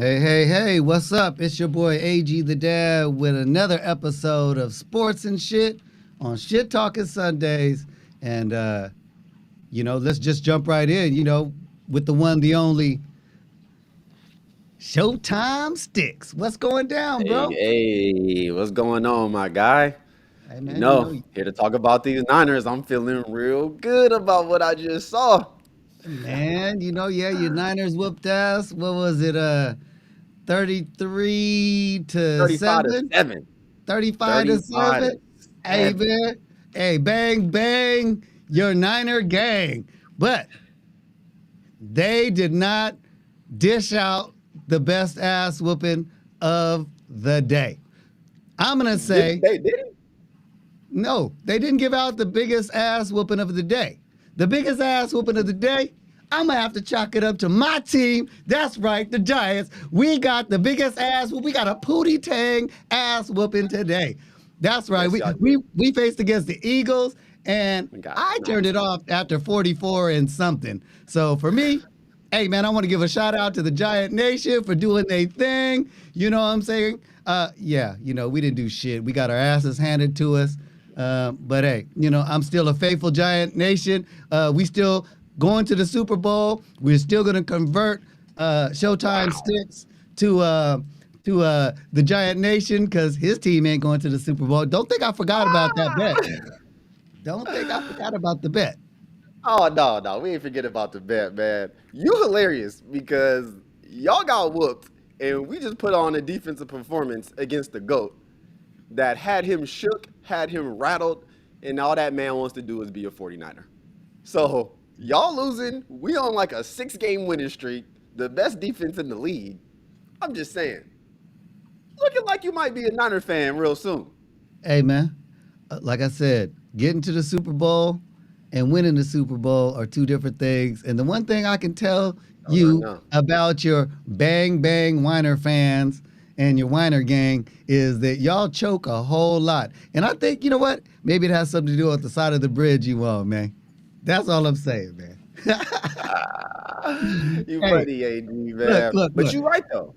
Hey, hey, hey, what's up? It's your boy AG the Dad with another episode of Sports and Shit on Shit Talking Sundays. And, let's just jump right in, with the one, the only Showtime Stixx. What's going down, Hey, bro? hey, what's going on, my guy? Hey, man, Here to talk about these Niners. I'm feeling real good about what I just saw. yeah, your Niners whooped ass. What was it, 33 to 35 to 7? 7. 35 to 35 7. to Hey 7. man. Hey, bang, bang, your Niner gang. But they did not dish out the best ass whooping of the day. I'm gonna Did say they did it? no, they didn't give out the biggest ass whooping of the day. The biggest ass whooping of the day, I'm gonna have to chalk it up to my team. That's right, the Giants. We got the biggest ass. We got a Pootie Tang ass whooping today. That's right. Yes, We y'all we did. we faced against the Eagles, and We got I turned it smacked. off after 44 and something. So for me, hey man, I want to give a shout out to the Giant Nation for doing their thing. You know what I'm saying? Yeah, we didn't do shit. We got our asses handed to us. But hey, I'm still a faithful Giant Nation. We still going to the Super Bowl. We're still gonna convert Showtime Wow. sticks to the Giant Nation because his team ain't going to the Super Bowl. Don't think I forgot about that bet. Don't think I forgot about the bet. Oh no, no, we ain't forget about the bet, man. You hilarious because y'all got whooped and we just put on a defensive performance against the GOAT that had him shook, had him rattled, and all that man wants to do is be a 49er. So y'all losing. We on like a 6 game winning streak. The best defense in the league. I'm just saying. Looking like you might be a Niner fan real soon. Hey man, like I said, getting to the Super Bowl and winning the Super Bowl are two different things. And the one thing I can tell Oh, I you know. about your Bang Bang Whiner fans and your Whiner gang is that y'all choke a whole lot. And I think, you know what? Maybe it has something to do with the side of the bridge you on, man. That's all I'm saying, man. You Hey, funny, AD, look, man. look, But look. you right though.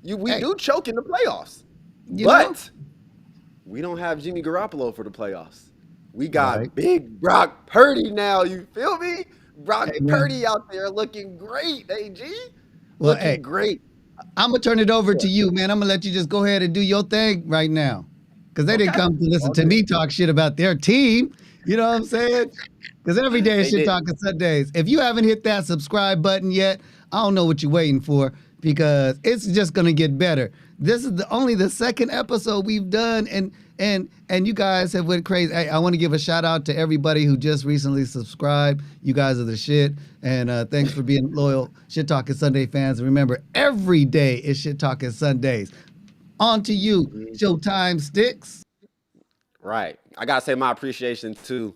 We Hey, do choke in the playoffs. you know? But we don't have Jimmy Garoppolo for the playoffs. We Right. got big Brock Purdy now. You feel me? Brock Hey, man. Purdy out there looking great, AG. Well, hey, Looking great. I'm gonna turn it over to What? you, man. I'm gonna let you just go ahead and do your thing right now, because they didn't Okay. come to listen All to good. me talk shit about their team. You know what I'm saying? Because every day is They shit didn't. talking Sundays. If you haven't hit that subscribe button yet, I don't know what you're waiting for because it's just gonna get better. This is only the second episode we've done, and you guys have went crazy. Hey, I want to give a shout out to everybody who just recently subscribed. You guys are the shit, and thanks for being loyal Shit Talking Sunday fans. And remember, every day is Shit Talking Sundays. On to you, Showtime Sticks. Right. I gotta say my appreciation too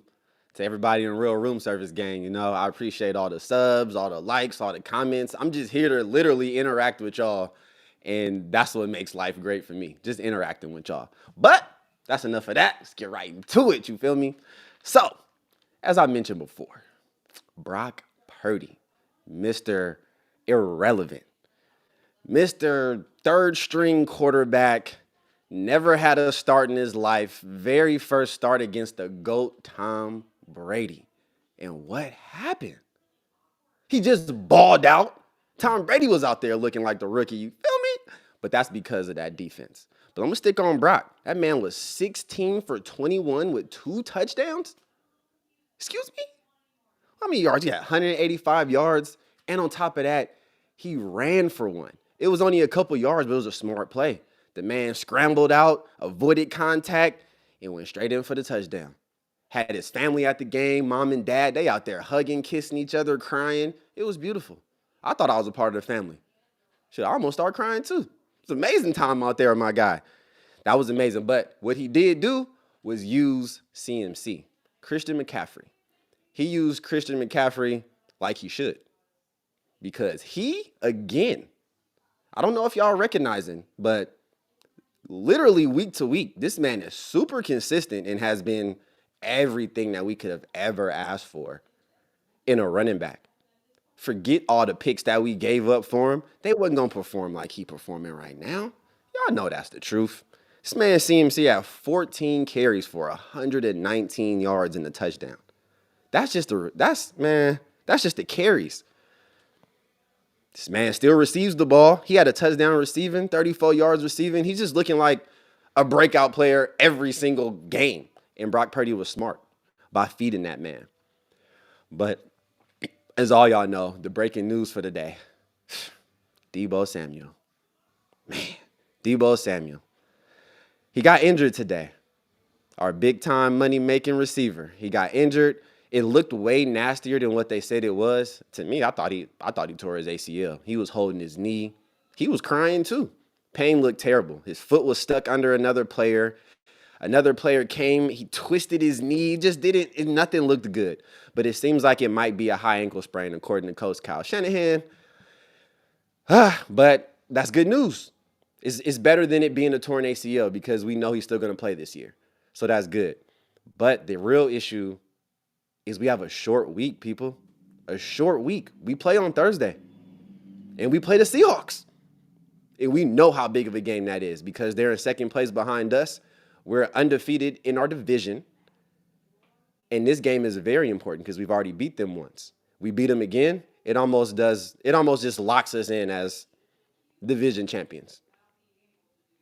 to everybody in the Real Room Service gang. I appreciate all the subs, all the likes, all the comments. I'm just here to literally interact with y'all, and that's what makes life great for me. Just interacting with y'all. But that's enough of that. Let's get right into it. You feel me? So, as I mentioned before, Brock Purdy, Mr. Irrelevant. Mr. Third string quarterback, never had a start in his life. Very first start against the GOAT, Tom Brady. And what happened? He just balled out. Tom Brady was out there looking like the rookie. You feel me? But that's because of that defense. But I'm going to stick on Brock. That man was 16 for 21 with 2 touchdowns. Excuse me? How many yards? He had 185 yards. And on top of that, he ran for one. It was only a couple yards, but it was a smart play. The man scrambled out, avoided contact, and went straight in for the touchdown. Had his family at the game, mom and dad, they out there hugging, kissing each other, crying. It was beautiful. I thought I was a part of the family. Shit, I almost started crying too. It's an amazing time out there, my guy. That was amazing. But what he did do was use CMC, Christian McCaffrey. He used Christian McCaffrey like he should because he, again, I don't know if y'all recognize him, but literally week to week, this man is super consistent and has been everything that we could have ever asked for in a running back. forget all the picks that we gave up for him. They wasn't going to perform like he performing right now. Y'all know that's the truth. This man CMC had 14 carries for 119 yards and a touchdown. That's just the carries. This man still receives the ball. He had a touchdown receiving, 34 yards receiving. He's just looking like a breakout player every single game. And Brock Purdy was smart by feeding that man. But as all y'all know, the breaking news for the day, Deebo Samuel. Man, Deebo Samuel. He got injured today. Our big-time money-making receiver. He got injured. It looked way nastier than what they said it was. To me, I thought he tore his ACL. He was holding his knee. He was crying too. Pain looked terrible. His foot was stuck under another player. Another player came. He twisted his knee. Just nothing looked good. But it seems like it might be a high ankle sprain, according to Coach Kyle Shanahan. But that's good news. It's better than it being a torn ACL because we know he's still going to play this year. So that's good. But the real issue is we have a short week, people. A short week. We play on Thursday. And we play the Seahawks. And we know how big of a game that is because they're in second place behind us. We're undefeated in our division. And this game is very important because we've already beat them once. We beat them again. It almost just locks us in as division champions.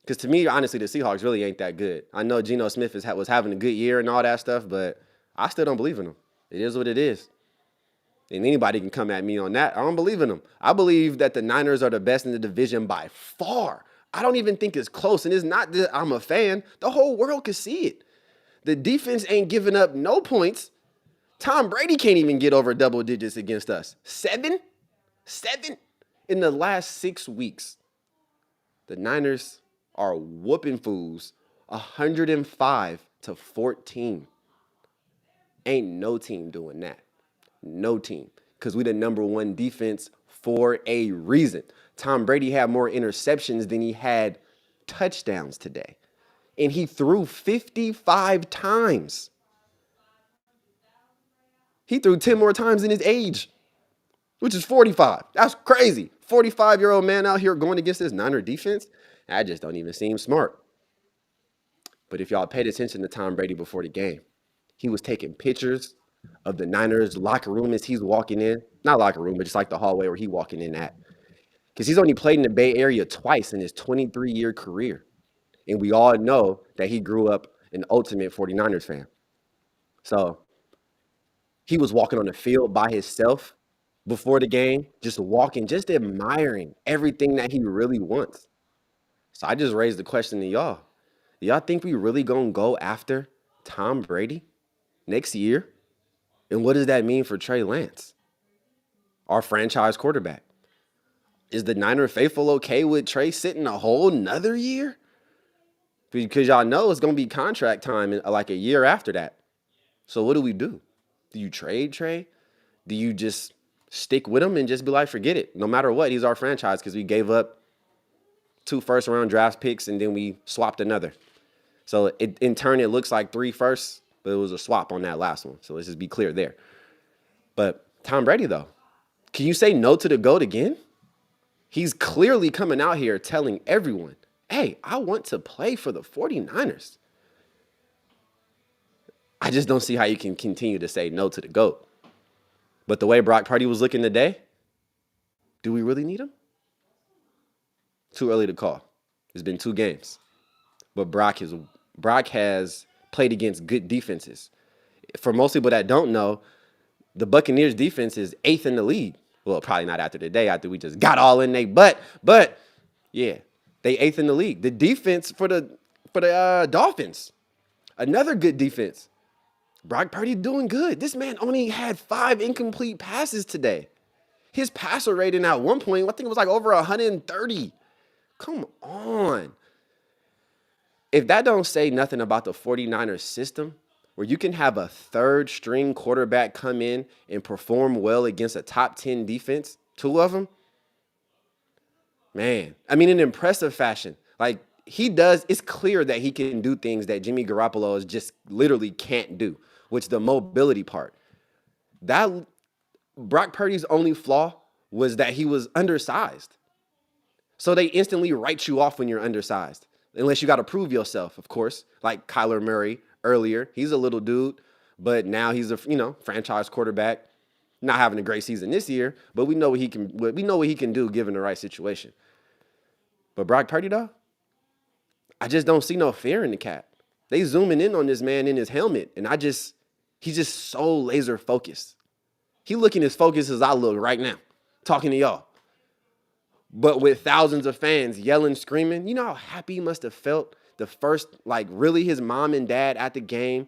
Because to me, honestly, the Seahawks really ain't that good. I know Geno Smith was having a good year and all that stuff, but I still don't believe in them. It is what it is. And anybody can come at me on that. I don't believe in them. I believe that the Niners are the best in the division by far. I don't even think it's close. And it's not that I'm a fan. The whole world can see it. The defense ain't giving up no points. Tom Brady can't even get over double digits against us. 7 in the last 6 weeks. The Niners are whooping fools 105-14. Ain't no team doing that. No team. Because we the number one defense for a reason. Tom Brady had more interceptions than he had touchdowns today. And he threw 55 times. He threw 10 more times in his age, which is 45. That's crazy. 45-year-old man out here going against this Niner defense. That just don't even seem smart. But if y'all paid attention to Tom Brady before the game, he was taking pictures of the Niners locker room as he's walking in. Not locker room, but just like the hallway where he's walking in at. Because he's only played in the Bay Area twice in his 23-year career. And we all know that he grew up an ultimate 49ers fan. So he was walking on the field by himself before the game, just walking, just admiring everything that he really wants. So I just raised the question to y'all. Do y'all think we really gonna go after Tom Brady next year? And what does that mean for Trey Lance, our franchise quarterback? Is the Niner faithful okay with Trey sitting a whole nother year? Because y'all know it's gonna be contract time in like a year after that. So what do we do? Do you trade Trey? Do you just stick with him and just be like, forget it? No matter what, he's our franchise because we gave up 2 first-round draft picks and then we swapped another. So in turn, it looks like 3 firsts, but it was a swap on that last one. So let's just be clear there. But Tom Brady, though, can you say no to the GOAT again? He's clearly coming out here telling everyone, hey, I want to play for the 49ers. I just don't see how you can continue to say no to the GOAT. But the way Brock Purdy was looking today, do we really need him? Too early to call. It's been 2 games. But Brock has played against good defenses. For most people that don't know, the Buccaneers defense is 8th in the league. Well, probably not after today, after we just got all in their butt. But yeah, they 8th in the league. The defense for the Dolphins, another good defense. Brock Purdy doing good. This man only had 5 incomplete passes today. His passer rating at one point, I think it was like over 130. Come on. If that don't say nothing about the 49ers system, where you can have a 3rd string quarterback come in and perform well against a top 10 defense, 2 of them, man, I mean, in impressive fashion. Like, he does, it's clear that he can do things that Jimmy Garoppolo is just literally can't do, which the mobility part. That Brock Purdy's only flaw was that he was undersized. So they instantly write you off when you're undersized, unless you got to prove yourself, of course. Like Kyler Murray earlier, he's a little dude, but now he's a franchise quarterback. Not having a great season this year, but we know what he can. We know what he can do given the right situation. But Brock Purdy, though, I just don't see no fear in the cat. They zooming in on this man in his helmet, and he's just so laser focused. He looking as focused as I look right now, talking to y'all. But with thousands of fans yelling, screaming, you know how happy he must have felt the first, like really his mom and dad at the game.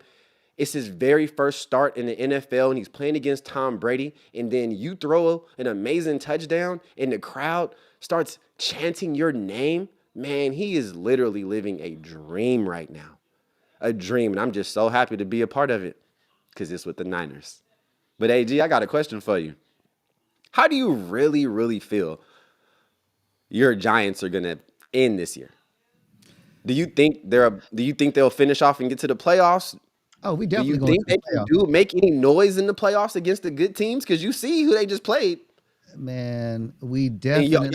It's his very first start in the NFL, and he's playing against Tom Brady. And then you throw an amazing touchdown, and the crowd starts chanting your name. Man, he is literally living a dream right now. A dream. And I'm just so happy to be a part of it because it's with the Niners. But, AG, I got a question for you. How do you really, really feel your Giants are going to end this year? Do you think they'll finish off and get to the playoffs? Oh, we Do definitely you going think to they can make any noise in the playoffs against the good teams? Because you see who they just played. Man, we And definitely.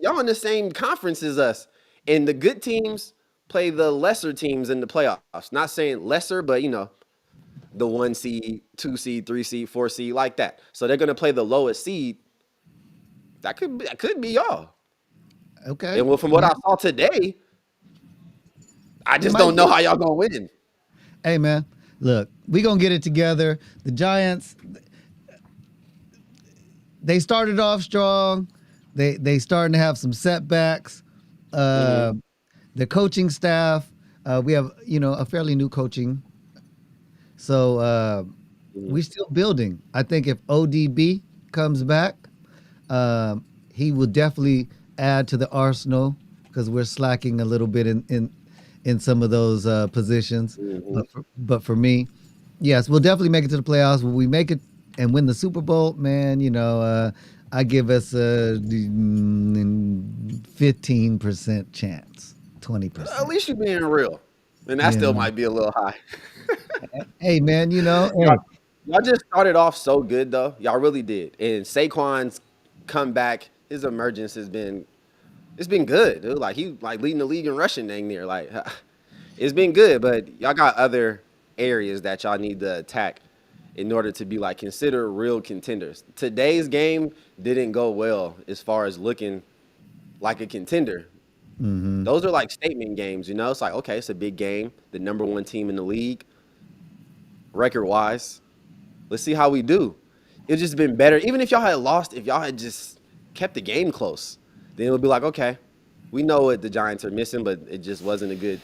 y'all in the same conference as us. And the good teams play the lesser teams in the playoffs. Not saying lesser, but the 1 seed, 2 seed, 3 seed, 4 seed, like that. So they're gonna play the lowest seed. That could be y'all. Okay. And from what I saw today, I just don't know how y'all gonna win. Hey, man, look, we going to get it together. The Giants, they started off strong. They starting to have some setbacks. The coaching staff, we have, a fairly new coaching. So we're still building. I think if ODB comes back, he will definitely add to the arsenal because we're slacking a little bit in some of those positions. But for me, yes, we'll definitely make it to the playoffs. When we make it and win the Super Bowl, man, I give us a 15% chance, 20%. At least you're being real. And that still might be a little high. Hey, man, hey. Y'all just started off so good, though. Y'all really did. And Saquon's comeback, his emergence has been good, dude. Like he leading the league in rushing dang near. Like it's been good, but y'all got other areas that y'all need to attack in order to be considered real contenders. Today's game didn't go well as far as looking like a contender. Those are statement games, It's like, okay, it's a big game. The number 1 team in the league, record-wise. Let's see how we do. It's just been better. Even if y'all had lost, if y'all had just kept the game close, then it would be like, okay, we know what the Giants are missing, but it just wasn't a good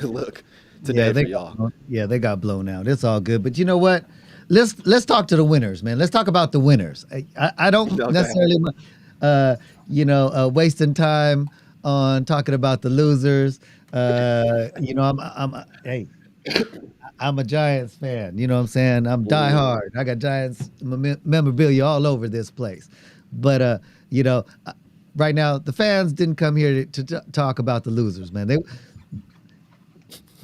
look today for y'all. Yeah, they got blown out. It's all good. But you know what? Let's talk to the winners, man. Let's talk about the winners. I don't necessarily wasting time on talking about the losers. I'm a Giants fan. You know what I'm saying? I'm diehard. I got Giants memorabilia all over this place. But right now the fans didn't come here to talk about the losers, man.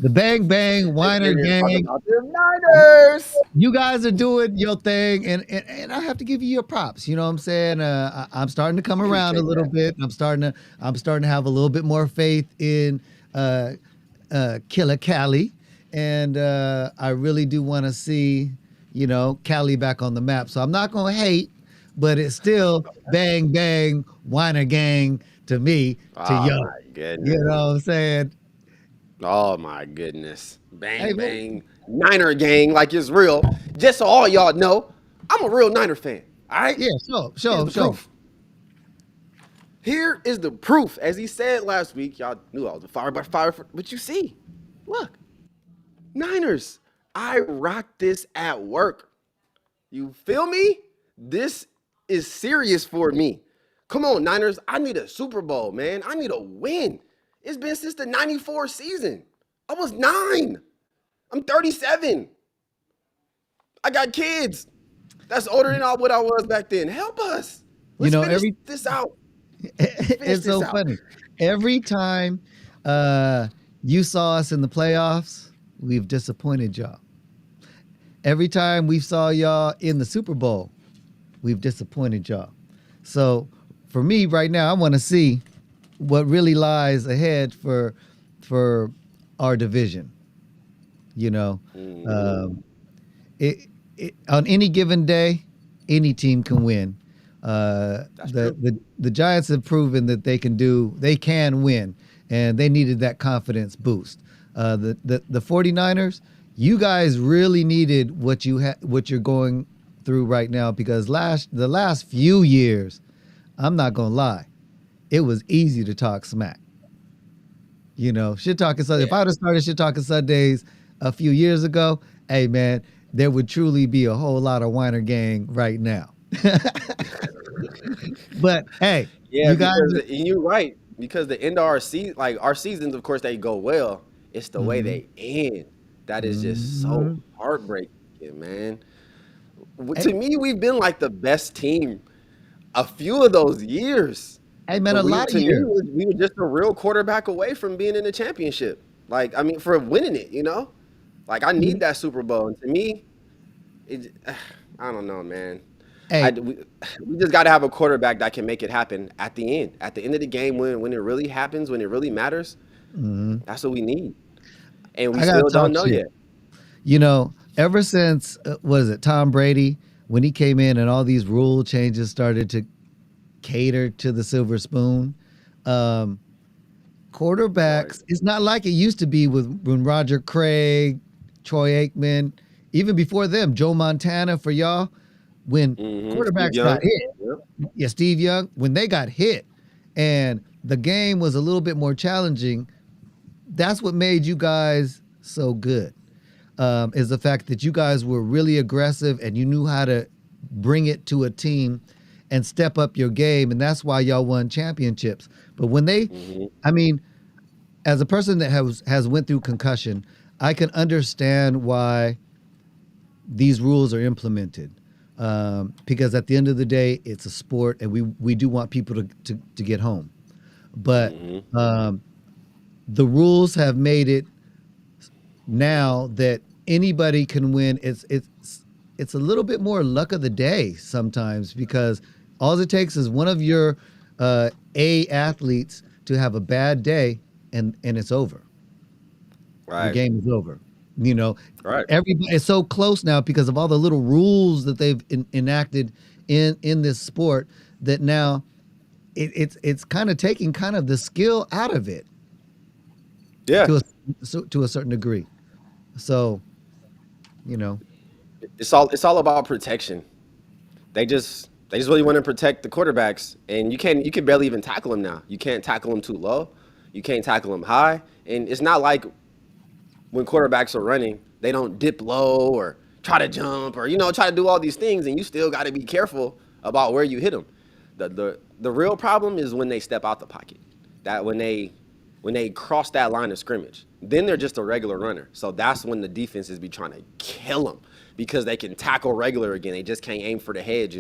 The Bang Bang Whiner Gang. Niners. You guys are doing your thing, and I have to give you your props. You know what I'm saying? I'm starting to come around a little bit. I'm starting to have a little bit more faith in Killer Cali, and I really do want to see Cali back on the map. So I'm not gonna hate, but it's still Bang Bang Whiner Gang to me. My goodness. You know what I'm saying? Oh my goodness. Bang Bang Niner Gang, like it's real. Just so all y'all know, I'm a real Niner fan. All right? Yeah, sure. Here is the proof. As he said last week, y'all knew I was a fire by fire, but you see, look, Niners, I rock this at work. You feel me? This is serious for me. Come on, Niners. I need a Super Bowl, man. I need a win. It's been since the 94 season. I was 9. I'm 37. I got kids. That's older than what I was back then. Help us. Let's finish this out. It's so funny. Every time you saw us in the playoffs, we've disappointed y'all. Every time we saw y'all in the Super Bowl, we've disappointed y'all. So for me right now, I want to see what really lies ahead for our division. You know, Mhm. um, on any given day, any team can win. That's true. The Giants have proven that they can win, and they needed that confidence boost. The 49ers, you guys really needed what you're going through right now, because the last few years, I'm not gonna lie, it was easy to talk smack. You know, shit talking Sunday. If Yeah. I would have started shit talking Sundays a few years ago, hey man, there would truly be a whole lot of whiner gang right now. But hey, Yeah, you guys because are. and you're right. Because the end of our season, like our seasons, of course, they go well. It's the way Mhm, they end that is just so mhm. heartbreaking, man. Hey, To me, we've been like the best team a few of those years, hey man, but a lot of to me, years. we were just a real quarterback away from being in the championship. Like, I mean, for winning it, you know. Like, I need that Super Bowl, and to me, it, I don't know, man. Hey, We just got to have a quarterback that can make it happen at the end. At the end of the game, when it really happens, when it really matters, mhm. that's what we need. And we I gotta still talk don't know shit. yet. You know, ever since what is it, Tom Brady, when he came in and all these rule changes started to cater to the silver spoon, um, Right. quarterbacks, it's not like it used to be with when Roger Craig, Troy Aikman, even before them, Joe Montana for y'all, when Steve quarterbacks got Young. hit. Yep. Yeah, Steve Young, when they got hit and the game was a little bit more challenging, that's what made you guys so good. Is the fact that you guys were really aggressive and you knew how to bring it to a team and step up your game, and that's why y'all won championships. But when they, hmm I mean, as a person that has went through concussion, I can understand why these rules are implemented. Because at the end of the day, it's a sport, and we do want people to get home. But hmm um, the rules have made it now that anybody can win. It's a little bit more luck of the day sometimes, because all it takes is one of your A athletes to have a bad day, and it's over. The Right. game is over. You know, Right. everybody is so close now because of all the little rules that they've enacted in this sport, that now it's kind of taking kind of the skill out of it Yeah. to to a certain degree. So, you know, It's all about protection. They just really want to protect the quarterbacks, and you can barely even tackle them now. You can't tackle them too low. You can't tackle them high, and it's not like when quarterbacks are running, they don't dip low or try to jump or try to do all these things, and you still got to be careful about where you hit them. The real problem is when they step out the pocket. That when they cross that line of scrimmage, then they're just a regular runner. So that's when the defenses be trying to kill them because they can tackle regular again. They just can't aim for the hedge.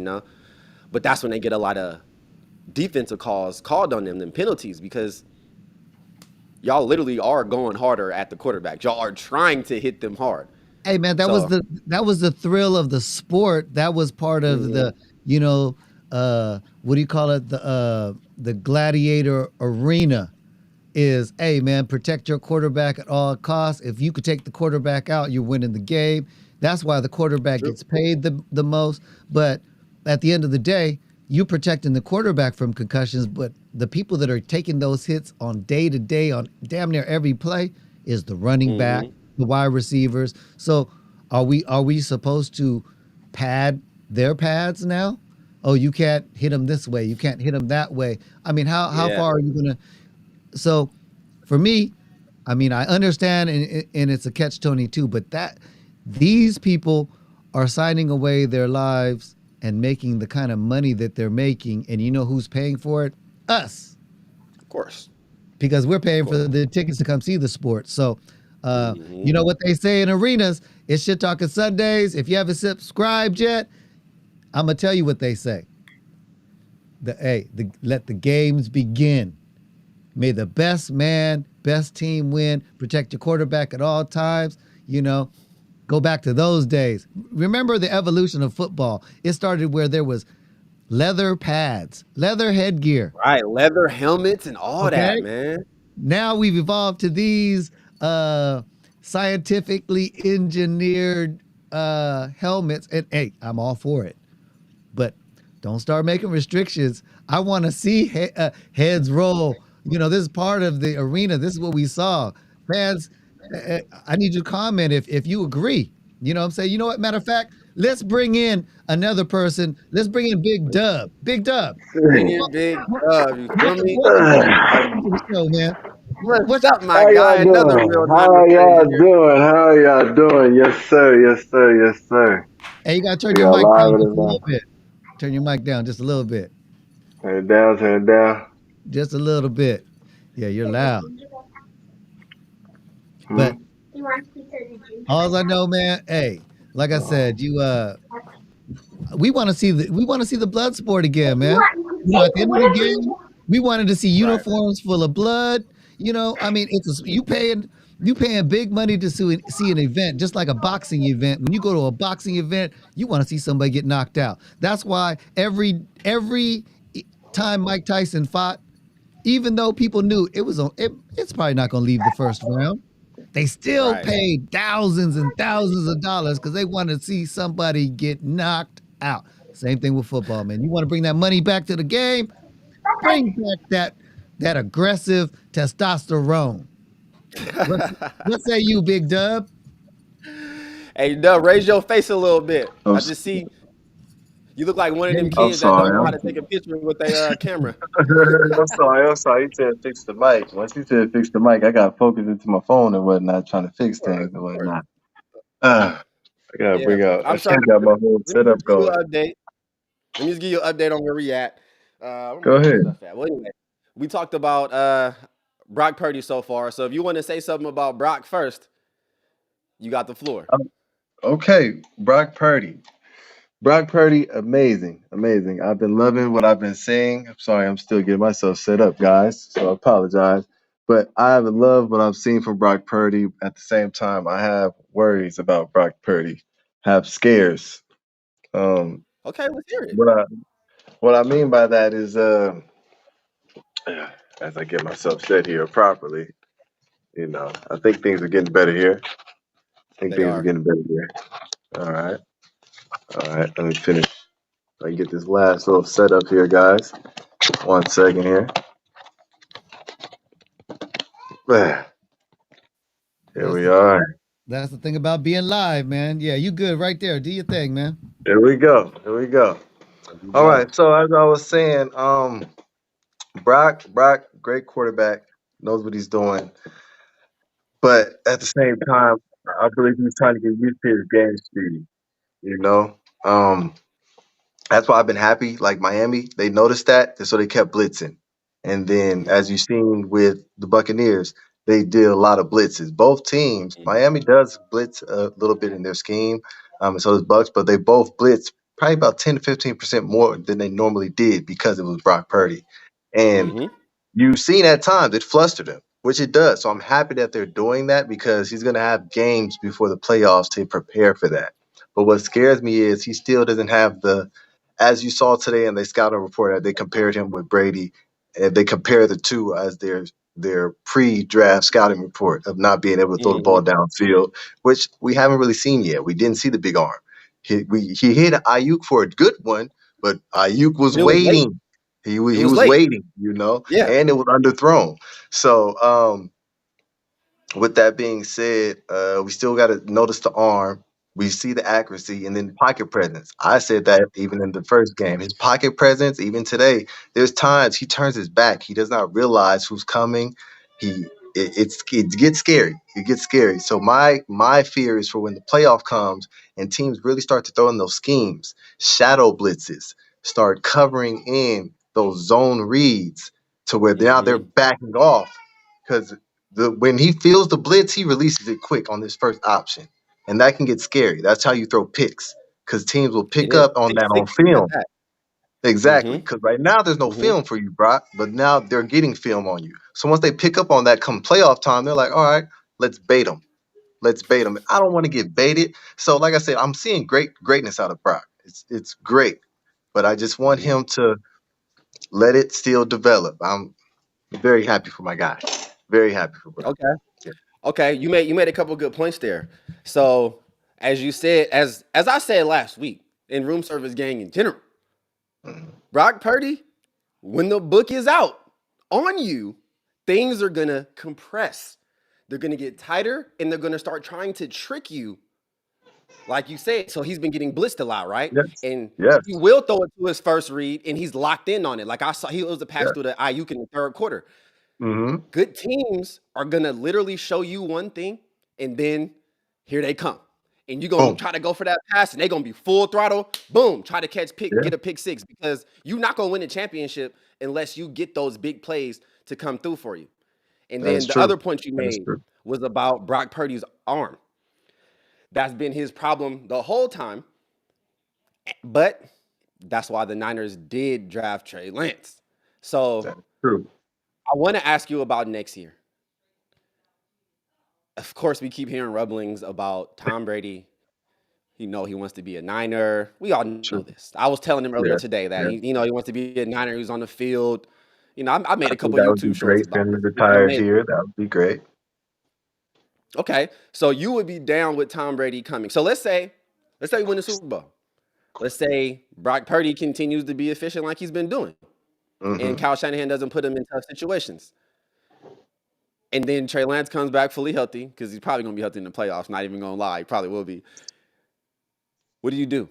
But that's when they get a lot of defensive calls called on them, penalties, because y'all literally are going harder at the quarterback. Y'all are trying to hit them hard. hey man, So, that was the thrill of the sport. That was part of mhm, the, you know, what do you call it? The gladiator arena is, hey man, protect your quarterback at all costs. If you could take the quarterback out, you're winning the game. That's why the quarterback true. gets paid the most. But at the end of the day, you protecting the quarterback from concussions, but the people that are taking those hits on day to day on damn near every play is the running back, hmm the wide receivers. So are we supposed to pad their pads now? Oh, you can't hit them this way. You can't hit them that way. I mean, how Yeah. far are you gonna? So for me, I mean, I understand, and it's a catch 22, but these people are signing away their lives and making the kind of money that they're making, and you know who's paying for it? Us, Of course. because we're Of paying for course. the tickets to come see the sport. So, hmm you know what they say in arenas? It's shit talking Sundays. If you haven't subscribed yet, I'm gonna tell you what they say. Let the games begin. May the best man, best team win. Protect your quarterback at all times. You know, Go back to those days. Remember the evolution of football. It started where there was leather pads, leather headgear. Right, leather helmets and all that, Okay. man. Now we've evolved to these scientifically engineered helmets. And hey, I'm all for it. But don't start making restrictions. I want to see heads roll. This is part of the arena. This is what we saw. Fans, I need you to comment if you agree. You know what I'm saying? You know what? Matter of fact, let's bring in another person. Let's bring in Big Dub. Big Dub. Bring in Big Dub, you feel me? Welcome to the show, man. What's What up, my How guy? y'all Another doing? real How diamond are crazy y'all here. doing? How are y'all doing? Yes, sir. Yes, sir. Yes, sir. Hey, you gotta turn We your got mic live down in just the a little back. bit. Turn your mic down just a little bit. Turn it down. Turn it down. Just a little bit. Yeah, you're loud. But Hmm? all I know, man, hey, like I said, we want to see the blood sport again, man. At the end of the game, we wanted to see Right. uniforms full of blood. I mean, you paying big money to see an event, just like a boxing event. When you go to a boxing event, you want to see somebody get knocked out. That's why every time Mike Tyson fought, even though people knew it's probably not going to leave the first round, they still Right. paid thousands and thousands of dollars because they want to see somebody get knocked out. Same thing with football, man. You want to bring that money back to the game? Bring back that aggressive testosterone. What, what say you, Big Dub? Hey, Dub, raise your face a little bit. I'm, I s- just see you look like one of them I'm kids that don't sorry. know how to take a picture with a camera. I'm sorry. I'm sorry. You said fix the mic. Once you said fix the mic, I got focused into my phone and whatnot, trying to fix Word, things and word. whatnot. I gotta Yeah, bring out. I I'm still sorry. got my whole Let me setup just give you going. an update. Let me just give you an update on where we at. Where Go my other ahead. stuff at? Well, anyway, we talked about Brock Purdy so far. So if you want to say something about Brock first, you got the floor. Okay, Brock Purdy. Brock Purdy, amazing, amazing. I've been loving what I've been seeing. I'm sorry, I'm still getting myself set up, guys, so I apologize. But I have loved what I've seen from Brock Purdy. At the same time, I have worries about Brock Purdy, have scares. Um, Okay, let's hear it. what I what I mean by that is, as I get myself set here properly, I think things are getting better here. I think They things are are. getting better here. All right, all right. Let me finish. I get this last little setup here, guys. One second here. Here That's we the are. that's the thing about being live, man. Yeah, you good right there. Do your thing, man. Here we go. Here we go. There you All right. go. So as I was saying, Brock, great quarterback, knows what he's doing, but at the same time, I believe he's trying to get used to his game speed. You know, um, That's why I've been happy. Like Miami, they noticed that, and so they kept blitzing. And then, Hmm. as you've seen with the Buccaneers, they did a lot of blitzes. Both teams, Hmm. Miami does blitz a little bit in their scheme, and so does Bucks, but they both blitz probably about 10 to 15% more than they normally did because it was Brock Purdy. And Hmm. you've seen at times it flustered him, which it does. So I'm happy that they're doing that because he's going to have games before the playoffs to prepare for that. But what scares me is he still doesn't have as you saw today in the scouting report, they compared him with Brady, and they compare the two as their pre-draft scouting report of not being able to throw the Hmm. ball downfield, which we haven't really seen yet. We didn't see the big arm. He hit Ayuk for a good one, but Ayuk was But it was late. waiting. It He was was late. waiting, Yeah. and it was underthrown. So with that being said, we still got to notice the arm. We see the accuracy and then pocket presence. I said that even in the first game. His pocket presence, even today, there's times he turns his back. He does not realize who's coming. It gets scary. It gets scary. So my fear is for when the playoff comes and teams really start to throw in those schemes, shadow blitzes, start covering in those zone reads to where now they're Hmm. backing off because when he feels the blitz, he releases it quick on this first option, and that can get scary. That's how you throw picks because teams will It pick is up on pick that on six at film. that. Exactly, Hmm. because right now there's no Hmm. film for you, Brock, but now they're getting film on you. So once they pick up on that come playoff time, they're like, all right, let's bait them. Let's bait him. I don't want to get baited. So, like I said, I'm seeing greatness out of Brock. It's great, but I just want Mhm. him to let it still develop. I'm very happy for my guy. Very happy for Brock. Okay. Okay. You made a couple good points there. So as you said, as I said last week in room service gang in general, Mhm. Brock Purdy, when the book is out on you, things are gonna compress. They're gonna get tighter and they're gonna start trying to trick you, like you said. So he's been getting blitzed a lot, right? Yes. And Yes. he will throw it to his first read and he's locked in on it. Like I saw, he was a pass Yes. through the Ayuk in the third quarter. Mm-hmm. Good teams are gonna literally show you one thing, and then here they come. And you're gonna Boom. try to go for that pass, and they're gonna be full throttle, boom, try to Yeah. get a pick six because you're not gonna win the championship unless you get those big plays to come through for you. And That is then the true. other point you That is made true. was about Brock Purdy's arm. That's been his problem the whole time. But that's why the Niners did draft Trey Lance. That So is true. I want to ask you about next year. Of course, we keep hearing rumblings about Tom Brady. He wants to be a Niner. We all know True. this. I was telling him earlier Yeah. today that Yeah. he wants to be a Niner who's on the field. I made I a think couple that would be YouTube shorts great for about him to this. It's been retire amazing. here. That would be great. Okay, so you would be down with Tom Brady coming. So let's say we win the Super Bowl. Let's say Brock Purdy continues to be efficient like he's been doing, and Mm-hmm. Kyle Shanahan doesn't put him in tough situations. And then Trey Lance comes back fully healthy because he's probably going to be healthy in the playoffs. Not even going to lie, he probably will be. What do you do?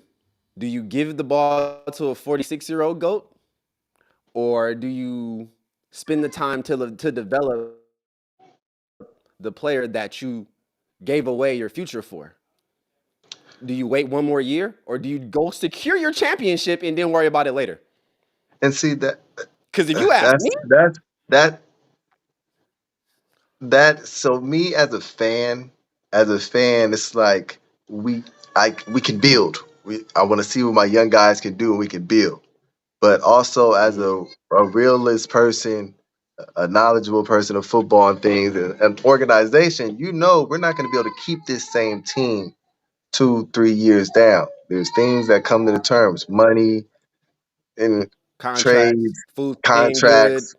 Do you give the ball to a 46-year-old GOAT? Or do you spend the time to develop the player that you gave away your future for? Do you wait one more year? Or do you go secure your championship and then worry about it later? And see that Because if you ask me, that that so me as a fan, it's like we can build. I want to see what my young guys can do and we can build. But also as Mhm, a realist person, a knowledgeable person of football and things and an organization, we're not going to be able to keep this same team 2, 3 years down. There's things that come to the terms, money and contracts, trades, food staying good. contracts.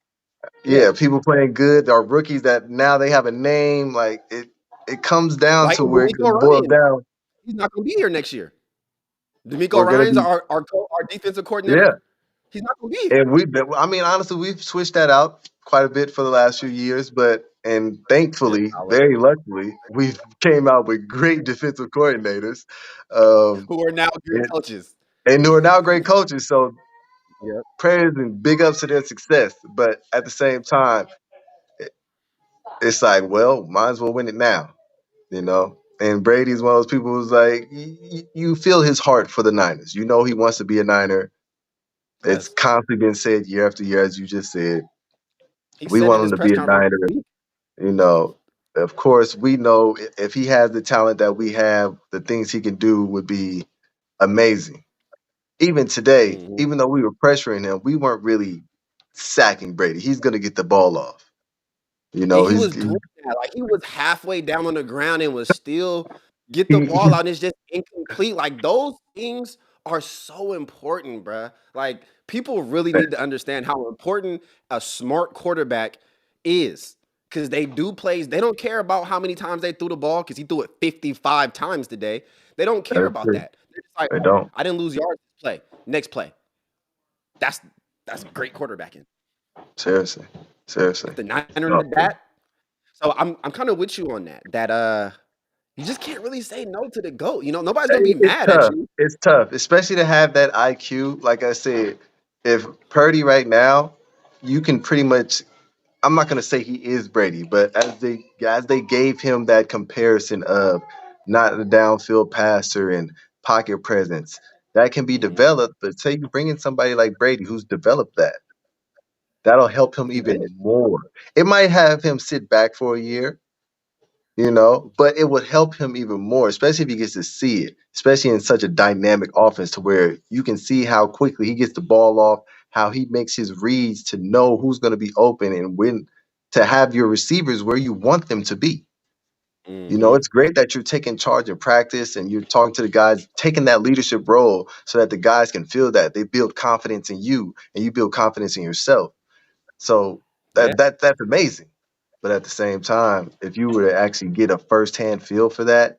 Yeah. Yeah, people playing good are rookies that now they have a name. Like it comes down Like to where it D'Amico boils Ryan, down. he's not going to be here next year. D'Amico We're gonna Ryan's be our defensive yeah, coordinator. He's not going to be here. and I mean, honestly, we've switched that out quite a bit for the last few years, and Good thankfully, solid. very luckily, we've came out with great defensive coordinators, um, Who are now good and, coaches. and who are now great coaches. So Yep. prayers and big ups to their success. But at the same time, it's like, well, might as well win it now. And Brady's one of those people who's like, you feel his heart for the Niners. You know he wants to be a Niner. It's Yes. constantly been said year after year, as you just said. He We said in want his him to press be a conference Niner. this week. You know, of course, we know if he has the talent that we have, the things he can do would be amazing. Even today, Mhm. even though we were pressuring him, we weren't really sacking Brady. He's going to get the ball off. And he He's was doing that. Like he was halfway down on the ground and was still get the he, ball out. And it's just incomplete. Like those things are so important, bruh. Like people really need to understand how important a smart quarterback is. Because they do plays. They don't care about how many times they threw the ball because he threw it 55 times today. They don't care that's about true. that. They're just like, I oh, don't. I didn't lose yards this play. Next play. That's that's great quarterbacking. Seriously. If Seriously. the Niners So, did that, so I'm kind of with you on that. You just can't really say no to the GOAT. Nobody's gonna be it's mad at tough. you. It's tough, especially to have that IQ. Like I said, if Purdy right now, you can pretty much. I'm not gonna say he is Brady, but as they gave him that comparison of not a downfield passer and pocket presence, that can be Mhm. developed. But say you bring in somebody like Brady who's developed that, that'll help him He did. even more. It might have him sit back for a year, but it would help him even more, especially if he gets to see it, especially in such a dynamic offense to where you can see how quickly he gets the ball off, how he makes his reads to know who's going to be open and when to have your receivers where you want them to be. You know, Mm-hmm. it's great that you're taking charge in practice and you're talking to the guys, taking that leadership role so that the guys can feel that. They build confidence in you and you build confidence in yourself. So Yeah. that's amazing. But at the same time, if you were to actually get a firsthand feel for that,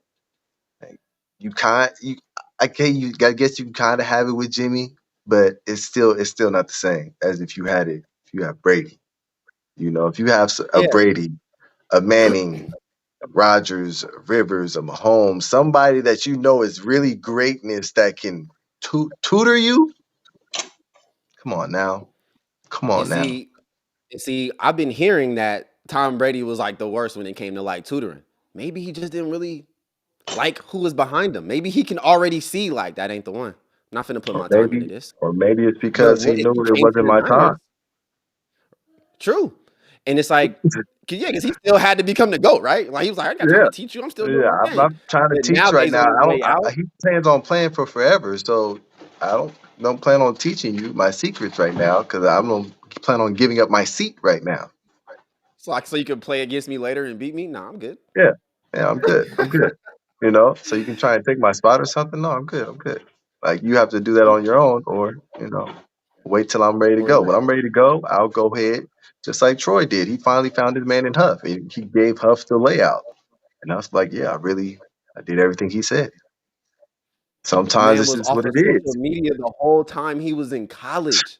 like, you can't you I guess you kind of have it with Jimmy, but it's still not the same as if you have Brady. You know, if you have a Yeah. Brady, a Manning, Rodgers, Rivers, a Mahomes, somebody that you know is really greatness that can tutor you. Come on now, come And on now. see, I've been hearing that Tom Brady was like the worst when it came to like tutoring. Maybe he just didn't really like who was behind him. Maybe he can already see like that ain't the one. I'm not finna put Or my time into maybe, this. or maybe it's But because he what if knew he it came to wasn't the my Niners? time. True. And it's like, because he still had to become the GOAT, right? Like he was like, I ain't got time Yeah, to teach you. I'm still doing yeah. my thing. I'm trying to But teach right nowadays now. on his I don't. way out, He plans on playing for forever, so I don't plan on teaching you my secrets right now because I don't plan on giving up my seat right now. so like so you can play against me later and beat me. Nah, I'm good. Yeah, yeah. I'm good. I'm good. You know, so you can try and take my spot or something. No, I'm good. I'm good. Like you have to do that on your own, or wait till I'm ready to Or go. When let. I'm ready to go, I'll go ahead, just like Troy did. He finally found his man in Huff. He gave Huff the layout, and I was like, yeah, I did everything he said. This Sometimes man it's was just off what of it social is, media the whole time he was in college.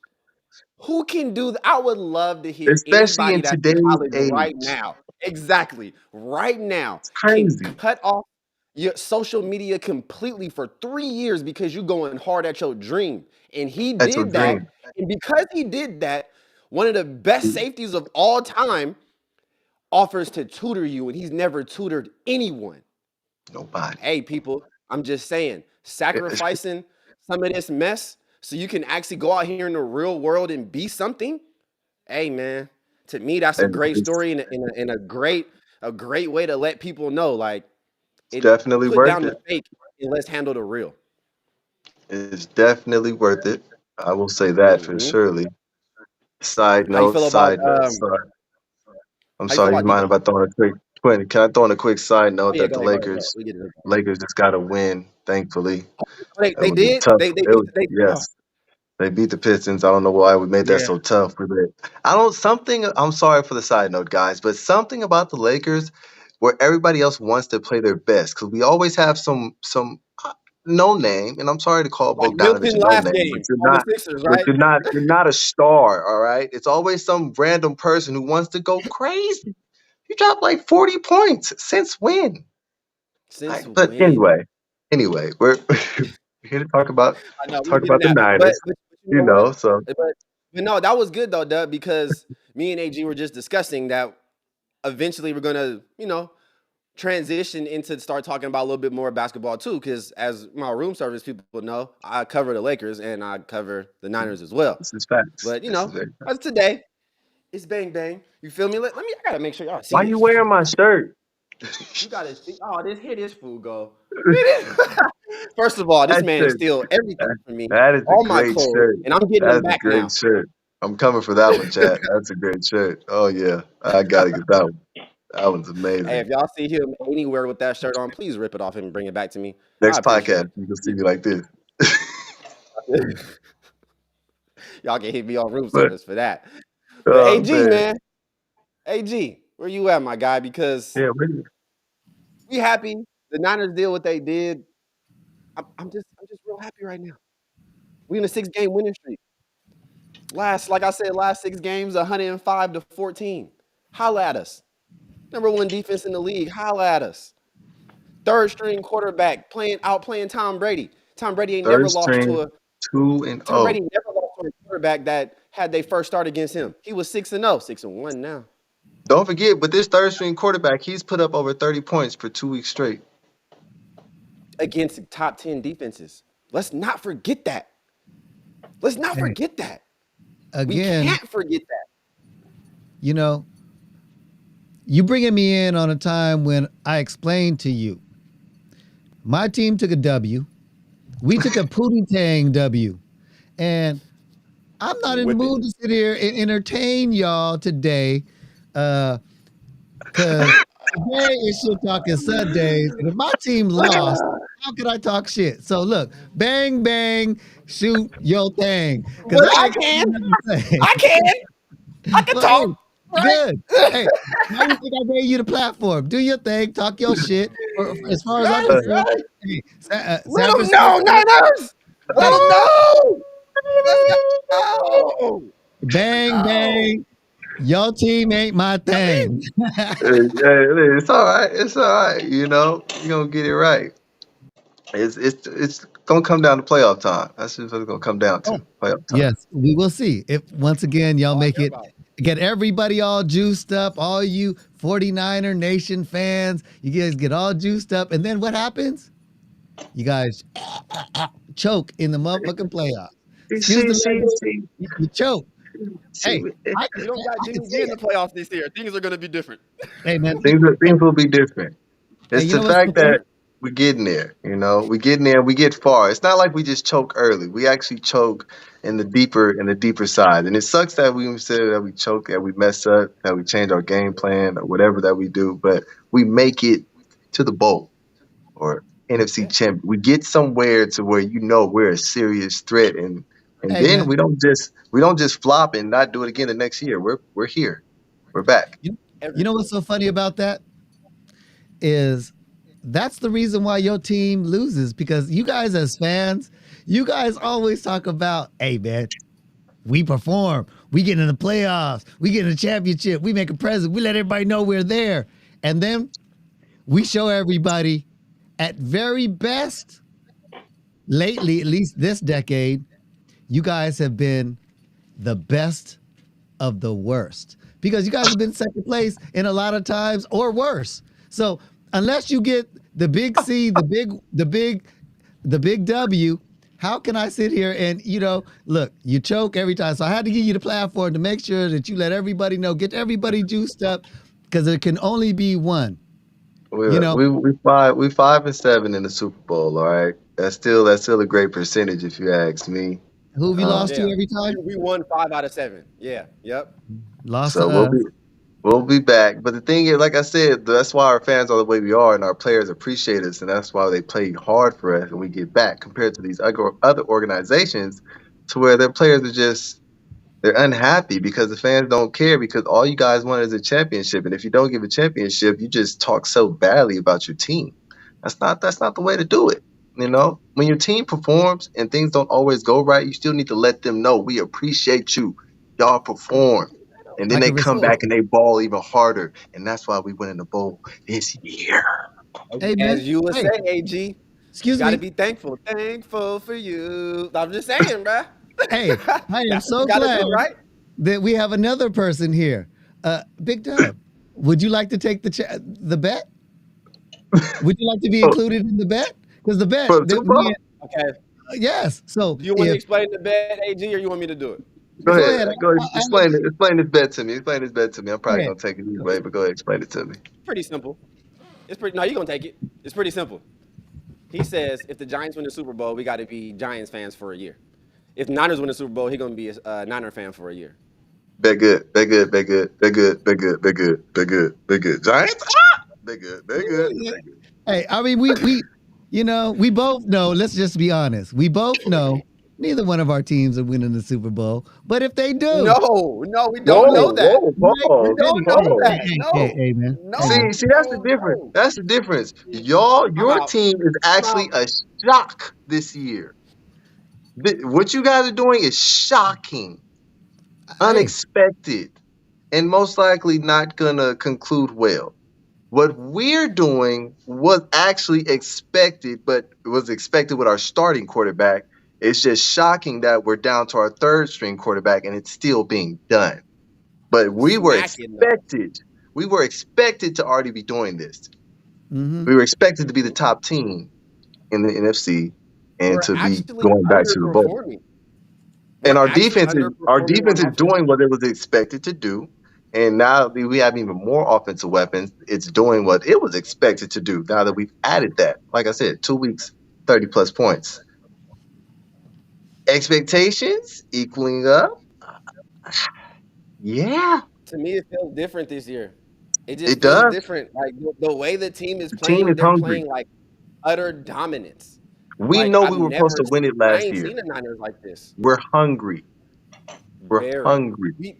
Who can do that? I would love to hear especially anybody in that's in today's college right age. now. Exactly. Right now It's can crazy. cut off your social media completely for 3 years because you going hard at your dream. And he That's your did that. dream. And because he did that, one of the best safeties of all time offers to tutor you, and he's never tutored anyone. Nobody. Hey, people, I'm just saying, sacrificing some of this mess so you can actually go out here in the real world and be something. Hey, man, to me, that's a And great it's, story and a great way to let people know, like, it's it definitely put worth down it. the fake and let's handle the real. It's definitely worth it. I will say that for Hmm. surely. Side How you note, feel about side note. Sorry. I'm how you feel sorry. You about mind if Debo? I throw in a quick Quentin? Can I throw in a quick side Oh note yeah, that go the ahead, go ahead, go ahead. Lakers We get it. Lakers just got to win, thankfully. Oh, they It was a did. tough. They It beat was they. Oh, yes. They beat the Pistons. I don't know why we made that yeah. so tough. I'm sorry for the side note, guys, but something about the Lakers where everybody else wants to play their best because we always have some no name, and I'm sorry to call Like Bogdanovich Milton a no last name, but game on the Sixers, right? you're not a star, all right? It's always some random person who wants to go crazy. You dropped like 40 points. Since when? Since But when? anyway, we're we're here to I know we talk getting about the that, but Niners, you know what? so But no, that was good though, Dub, because me and AG were just discussing that eventually we're gonna, transition into start talking about a little bit more basketball too. Because as my room service people know, I cover the Lakers and I cover the Niners as well. this is facts. But This is very as today, it's bang bang. You feel me? Let me. I gotta make sure y'all see Why you this. wearing my shirt? You gotta see. Oh, this fool go. First of all, this That man shirt, steal everything that, from me, that is a all my great clothes, shirt. and I'm getting That them is a back great now. shirt. I'm coming for that one, chat. That's a great shirt. Oh yeah, I gotta get that one. That one's Hey, if amazing. y'all see him anywhere with that shirt on, please rip it off him and bring it back to me. I Next appreciate podcast, you can see it. me like this. Y'all can hit me on room But service for that. But oh AG, man, man, AG, where you at, my guy? Because yeah, we happy. The Niners did what they did. I'm just real happy right now. We in a 6 game winning streak. Like I said, last 6 games, 105-14. Holla at us. Number one defense in the league. Holla at us. Third string quarterback outplaying Tom Brady. Tom Brady ain't never third lost string to a 2-0. quarterback that had they first start against him. He was 6-0, 6-1 now. Don't forget, with this third string quarterback, he's put up over 30 points for 2 weeks straight. Against top 10 defenses. Let's not forget that. Let's not Hey, forget that. We again, can't forget that. you know, you bringing me in on a time when I explained to you, my team took a W. We took a Pootie Tang W. And I'm not in the Whip it. mood to sit here and entertain y'all today. Cause Today is shit talking Sundays, and if my team lost, how could I talk shit? So look, bang bang, shoot your thing, because But I I ain't got can. nothing to say. I can. I can Well, hey, talk. Right? good. Hey, why do you think I gave you the platform? Do your thing, talk your shit. As far as I'm Right? concerned, Right? hey, Let San them know, Francisco, Niners. Let hey, them know. Let's go. Let's bang go. bang, your team ain't my I thing. mean, It's all right. It's all right. You know, you're gonna get it right. It's gonna come down to playoff time. That's just what it's gonna come down Oh, to. Playoff time. yes, we will see if once again y'all all I make care it. about. Get everybody all juiced up, all you 49er Nation fans. You guys get all juiced up, and then what happens? You guys choke in the motherfucking playoffs. Excuse See, the see, language. see, You choke. see. Hey, I can, We don't got I can Jimmy say G in it. the playoffs this year. Things are gonna be different. Hey, man. Things will be different. Hey, It's you the know what's so fact funny? that we're getting there. You know, we're getting there. We get far. It's not like we just choke early. We actually choke in the deeper side. And it sucks that we say that we choke, that we mess up, that we change our game plan or whatever that we do. But we make it to the bowl or NFC Yeah. champ. We get somewhere to where you know we're a serious threat, and Hey, then man. we don't just flop and not do it again the next year. We're here. We're back. You, you Every know what's so funny about that is that's the reason why your team loses because you guys as fans, you guys always talk about, hey, man, we perform. We get in the playoffs. We get in a championship. We make a present. We let everybody know we're there. And then we show everybody at very best, lately, at least this decade, you guys have been the best of the worst because you guys have been second place in a lot of times or worse. So unless you get the big C, the big W, how can I sit here and look, you choke every time. So I had to give you the platform to make sure that you let everybody know, get everybody juiced up because there can only be one. You know, We 5-7 in the Super Bowl. All right, that's still a great percentage if you ask me. who have you Um, lost to yeah. every We time? we won 5 out of 7. Yeah. Yep. Lost to so us. we'll be back. But the thing is, like I said, that's why our fans are the way we are, and our players appreciate us, and that's why they play hard for us, and we get back compared to these other organizations, to where their players are just they're unhappy because the fans don't care because all you guys want is a championship, and if you don't give a championship, you just talk so badly about your team. That's not the way to do it. You know, when your team performs and things don't always go right, you still need to let them know we appreciate you. Y'all perform. And then I they can come respect back it. and they ball even harder. And that's why we win in the bowl this year. Hey, man. As you would Hey, say, AG, you excuse got to me. be thankful. Thankful for you. I'm just saying, bruh. Hey, I am That's what you so got to glad do, right? that we have another person here. Big Dub, would you like to take the bet? Would you like to be Oh, included in the bet? Because the bet for the that Super me Bowl? and Okay. yes. So Do you want to if explain the bet, AG, or you want me to do it? Go go ahead. ahead, Go ahead. I let you Explain this bet to me. Explain this bet to me. I'm go probably ahead. gonna take it Go anyway, but go ahead, explain it to me. Pretty simple. It's pretty. No, you're gonna take it. It's pretty simple. He says if the Giants win the Super Bowl, we got to be Giants fans for a year. If the Niners win the Super Bowl, he's gonna be a Niner fan for a year. Bet good. Bet good. Bet good. Bet good. Bet good. Bet good. Bet good. Bet good. Giants? Ah! Bet good. Bet good. ahead. Bet good. Hey, I mean we both know. Let's just be honest. We both know neither one of our teams are winning the Super Bowl. But if they do, No, no, we don't right, know that. right, We Pause. don't know hey, Pause. that. hey, No, man, hey, no, man. See, that's the no, difference. no. That's the difference. I'm Your out. team is I'm out. actually a shock this year. What you guys are doing is shocking, Hey, unexpected, and most likely not gonna conclude well. What we're doing was actually expected, but it was expected with our starting quarterback. It's just shocking that we're down to our third string quarterback and it's still being done. But Smacking though. we were expected to already be doing this. mm-hmm. We were expected to be the top team in the NFC and We're to be actually going back to the bowl. underperforming. And We're actually our underperforming defense on is offense. doing what it was expected to do. And now that we have even more offensive weapons, it's doing what it was expected to do. Now that we've added that, like I said, 2 weeks, 30 plus points. Expectations equaling up. Yeah. To me, it feels different this year. It just It feels does. different. Like the way the team is The team playing, is they're hungry. playing like utter dominance. We Like know I've we were supposed never, to win it I last ain't year. seen the Niners like this. We're hungry. We're Very. hungry. We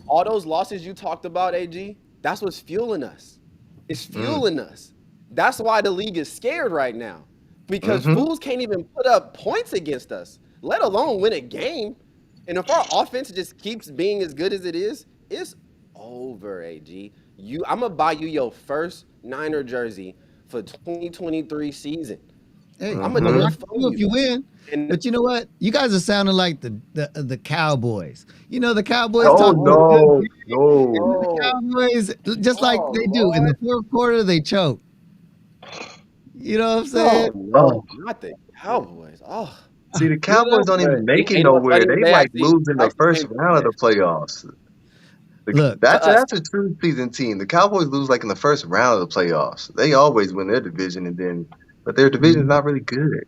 all those losses you talked about, AG. That's what's fueling us. It's Mm. fueling us. That's why the league is scared right now because Mm-hmm. fools can't even put up points against us, let alone win a game. And if our offense just keeps being as good as it is, it's over, AG. I'm gonna buy you your first Niner jersey for 2023 season. Hey, I'm gonna I'll do Mm-hmm. it rock for you if you. you win. And But you know what? You guys are sounding like the Cowboys. You know, the Cowboys Oh talk a oh, good no, game, and no. then the oh, Cowboys, just like oh, they do in Lord. the fourth quarter, they choke. You know what I'm Oh saying? Oh, no, not the Cowboys. Oh, see, the You Cowboys know? don't even but make it ain't no nowhere. sunny They day I like see. lose in I the like the first same round of Sunday the playoffs. Look, to us. That's a true season team. The Cowboys lose like in the first round of the playoffs. They always win their division, but their division's not really good.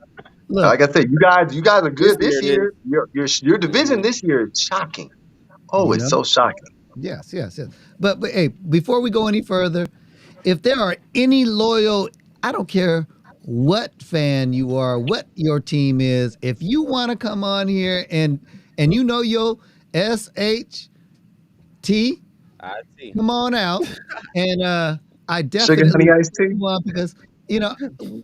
look. Like I said, you guys are This good year this it is. year. Your division Mhm. this year is shocking. Oh, You it's know? so shocking. Yes, yes, yes. But hey, before we go any further, if there are any loyal, I don't care what fan you are, what your team is, if you want to come on here and you know your SHT, I see. come on out. And I Sugar definitely honey iced want tea. you on because you know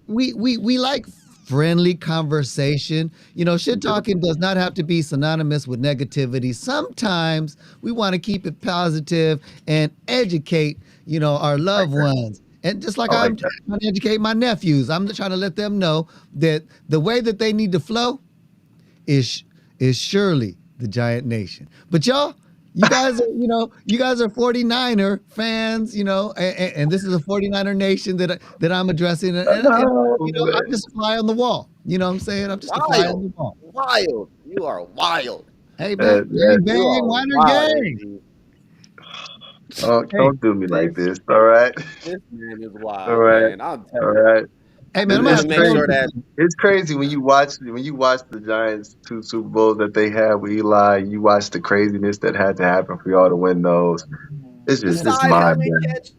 we like friendly conversation. You know, We shit do. talking does not have to be synonymous with negativity. Sometimes we want to keep it positive and educate, our Like loved that. ones. And just like I like I'm that. trying to educate my nephews, I'm trying to let them know that the way that they need to flow is is surely the Giant Nation. But y'all, you guys are 49er fans, and this is a 49er nation that I'm addressing, and No, I'm man. just a fly on the wall. You know what I'm saying? I'm just a fly on Wild, the wall. wild. You are wild. Hey man, That, bang You bang, are Weiner wild, gang. AG. Hey, don't do me like This this. All right. this man is All wild, right. man. I'm All telling you. right. hey I man, I'm just gonna want It's to have to make tell crazy. sure you that something. It's crazy when you watch the Giants two Super Bowls that they had with Eli. You watch the craziness that had to happen for y'all to win those. the It's side mind helmet blowing. catch,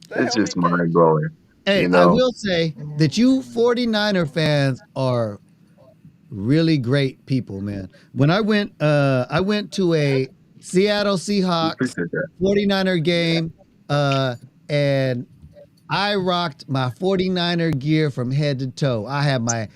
the It's just helmet catch. mind blowing. Hey, You I know. will say that you 49er fans are really great people, man. When I went to a Seattle We Seahawks appreciate that. 49er game, and I rocked my 49er gear from head to toe. I had my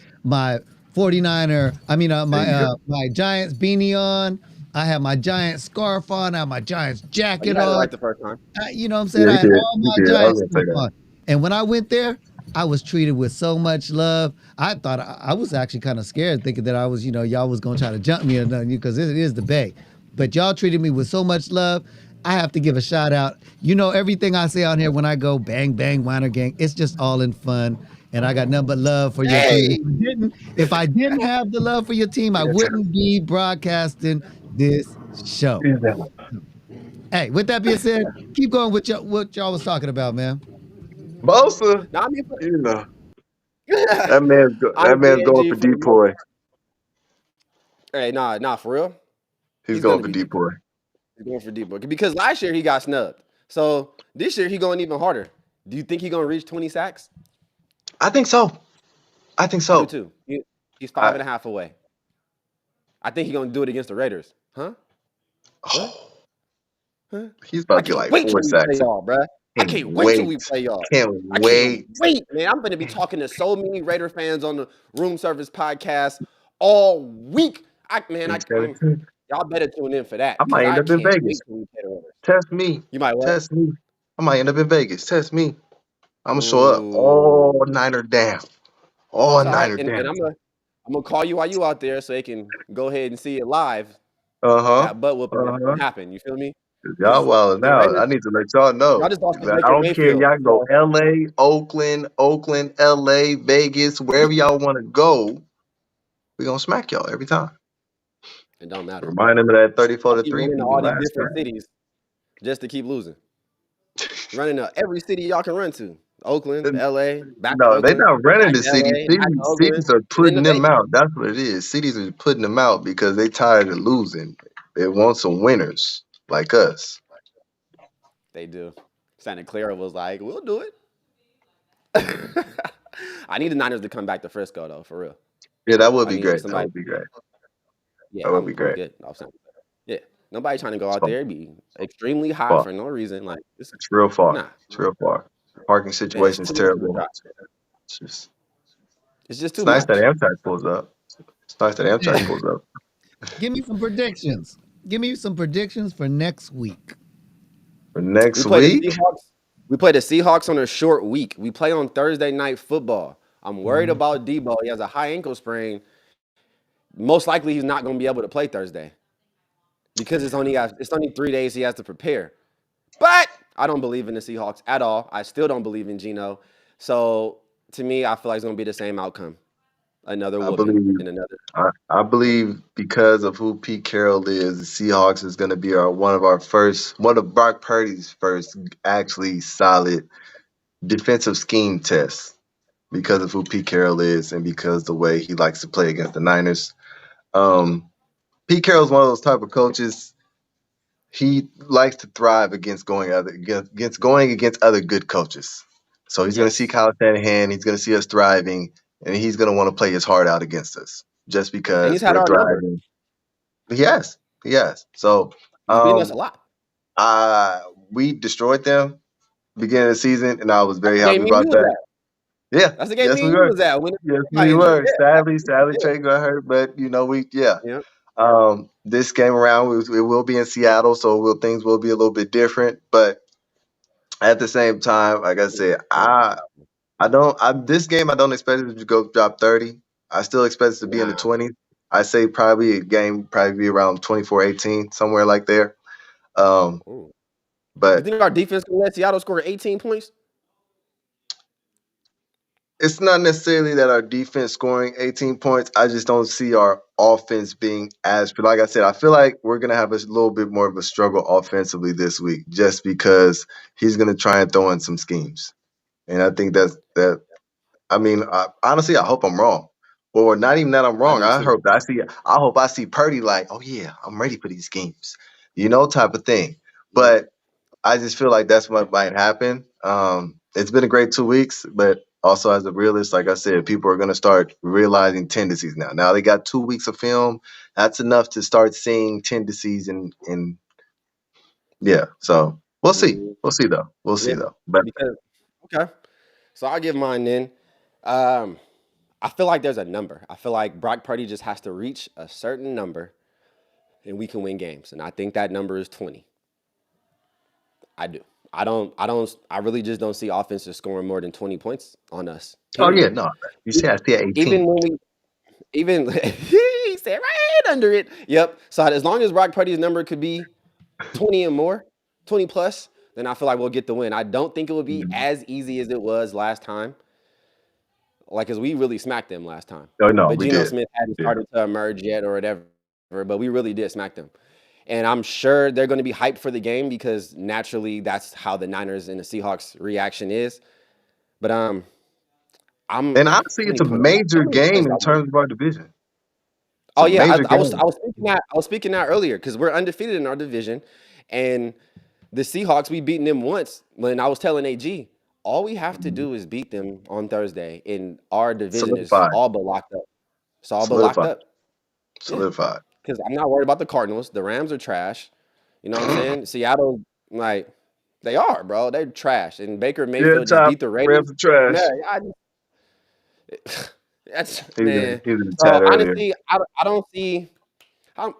49er, I mean There you go. my Giants beanie on. I had my Giants scarf on. I had my Giants Oh, you jacket had it on. right the first time. You know what I'm saying? Yeah, I he had did. all He my did. I was Giants gonna stuff say that. on. And when I went there, I was treated with so much love. I thought I was actually kind of scared, thinking that I was, y'all was gonna try to jump me or nothing, because it is the Bay. But y'all treated me with so much love. I have to give a shout out. You know, everything I say on here when I go bang bang Weiner gang, it's just all in fun. And I got nothing but love for your team. Hey, If I didn't have the love for your team, I wouldn't be broadcasting this show. Exactly. Hey, with that being said, keep going with what y'all was talking about, man. Bosa, now I mean, you know, that honestly, man's going AG, for for the most, decoy. hey, nah, for real, He's he's going gonna for be deep. decoy. He's going for deep because last year he got snubbed. So this year he going even harder. Do you think he gonna reach 20 sacks? I think so. I think I do so. too. He's five I, and a half away. I think he's gonna do it against the Raiders. Huh? What? oh, Huh? he's about I to get can't like wait till four we play sacks. y'all, bruh. I Can't can't wait till wait. we play y'all. Can't I can't wait. wait, man. I'm gonna be talking to so many Raider fans on the Room Service podcast all week. He's got it too. Y'all better tune in for that I because might end I up in can't Vegas. wait till we play the Raiders. Test me. You might what? Test me. I might end up in Vegas. Test me. I'm gonna show up all Ooh, Niner down. All it's all right. Niner And down. I'm gonna call you while you out there so they can go ahead and see it live. Uh huh. That butt whooping Uh that's huh. gonna happen. You feel me? Y'all Because wilding the out. I Raiders, need to let y'all y'all know. just lost to I Baker don't care. Mayfield. Y'all can go So L.A., Oakland, L.A., Vegas, wherever y'all want to go. We gonna smack y'all every time. it don't matter. Remind them of that Y'all 34 to keep 3 running to from the all these last different cities just to keep losing. Running to every city y'all can run to. Oakland, time. LA, back to No, they Oakland, not running back the to cities. LA, back to Oakland, Cities are and then putting to them Vegas. out. That's what it is. Cities are putting them out because they tired of losing. They want some winners like us. They do. Santa Clara was like, "We'll do it." I need the Niners to come back to Frisco though, for real. Yeah, that would I be need great. That somebody. would be great. That Yeah, would be I'm great. good. Off Santa Clara. Yeah, nobody trying to go It's out far. there be extremely hot Far. for no reason. Like It's real far. nah, It's real far. Parking man, it's situation is too much of a terrible. drive. It's just It's just it's too nice that much. Amtrak pulls up. It's nice that Amtrak pulls up. Give me some predictions. Give me some predictions for next week. For We next play the week, Seahawks. We play the Seahawks on a short week. We play on Thursday night football. I'm worried about Debo. He has a high ankle sprain. Most likely, he's not going to be able to play Thursday because it's only 3 days he has to prepare. But I don't believe in the Seahawks at all. I still don't believe in Geno. So to me, I feel like it's going to be the same outcome. Another I whooping believe and another. I believe because of who Pete Carroll is, the Seahawks is going to be one of Brock Purdy's first actually solid defensive scheme tests because of who Pete Carroll is and because the way he likes to play against the Niners. Um, Pete Carroll's one of those type of coaches. He likes to thrive against going against other good coaches. So he's going to see Yes. Kyle Shanahan. He's going to see us thriving, and he's going to want to play his heart out against us just And he's because had we're our number. thriving. He has. So, He's beaten us a um, lot. we destroyed them beginning of the season, and I was That's very the game happy me and about you was that. at. Yeah, That's the game yes, me we and you were. was at when Yes, got we injured. were. Yeah. Sadly, Yeah. Trey got hurt, but yeah. Yeah. This game around, it will be in Seattle, so things will be a little bit different. But at the same time, like I said, I don't. This game, I don't expect it to go drop 30. I still expect it to be in the Nah. 20s. I say probably a game probably be around 24-18, somewhere like there. Um, Ooh. You but think our defense can let Seattle score 18 points? it's not necessarily that our defense scoring 18 points. I just don't see our offense being as, like I said, I feel like we're going to have a little bit more of a struggle offensively this week just because he's going to try and throw in some schemes. And I think that. I mean, honestly, I hope I'm wrong. Or not even that I'm I wrong. do too. I hope I see Purdy like, oh yeah, I'm ready for these games, type of thing. Yeah. But I just feel like that's what might happen. It's been a great 2 weeks, but also as a realist, like I said, people are going to start realizing tendencies now. Now they got 2 weeks of film. That's enough to start seeing tendencies and yeah. So we'll see. Mhm. We'll see though. We'll see Yeah. though. But Because okay. So I'll give mine then. Um, I feel like there's a number. I feel like Brock Purdy just has to reach a certain number and we can win games. And I think that number is 20. I do. I really just don't see offenses scoring more than 20 points on us. oh yeah, Period. no, you E- see, I see at Even 18. when we even he said right under it. Yep. So as long as Brock Purdy's number could be 20 and more, 20 plus, then I feel like we'll get the win. I don't think it would be Mhm. as easy as it was last time. Like, cause we really smacked them last time. Oh no, But we Geno did. Smith hadn't Yeah. started to emerge yet or whatever. But we really did smack them. And I'm sure they're going to be hyped for the game because naturally that's how the Niners and the Seahawks reaction is. But I'm And honestly, it's 20 a points. How major many game points in y'all want? terms of our division. It's Oh a yeah, major I was game. speaking that earlier because we're undefeated in our division, and the Seahawks we beaten them once. When I was telling AG, all we have to Mhm. do is beat them on Thursday, and our division is Solidified, all but locked up. It's all but locked solidified, up. Yeah, solidified. because I'm not worried about the Cardinals. The Rams are trash. You know what I'm saying? Seattle, like they are, bro. They're trash, and Baker Yeah, Mayfield just top beat the Raiders. Rams are trash. Man, that's man. He was in the So chat earlier. honestly, I don't see. I'm,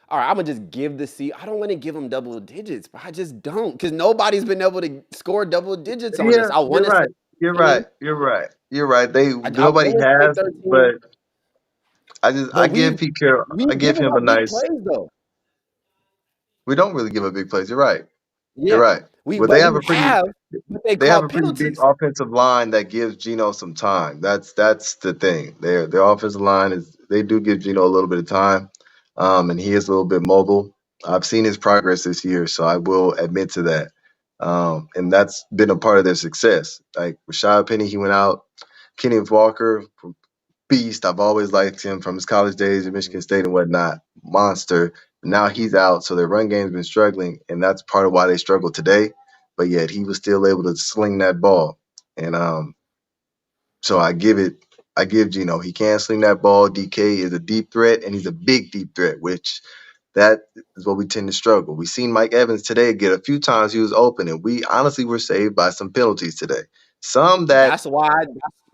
all right, I'm gonna just give the C. I don't want to give them double digits, but I just don't because nobody's been able to score double digits on Yeah, us. I you're want to say right. You're 13. right. You're right. You're right. I Nobody want to say has, 13, but I but give Pete Carroll, we I give giving him a up big nice. plays though. We don't really give a big plays. You're right. You're Yeah, right. we But but we have, but they they have call a pretty big penalties. offensive line that gives Geno some time. That's the thing. Their offensive line they do give Geno a little bit of time, and he is a little bit mobile. I've seen his progress this year, so I will admit to that. And that's been a part of their success. Like Rashad Penny, he went out. Kenneth Walker, beast. I've always liked him from his college days at Michigan State and whatnot. Monster. Now he's out, so their run game's been struggling, and that's part of why they struggle today. but yet he was still able to sling that ball. And so I give Gino. He can sling that ball. DK is a deep threat, and he's a big deep threat, which that is what we tend to struggle. We seen Mike Evans today get a few times he was open, and we honestly were saved by some penalties today. Some that That's why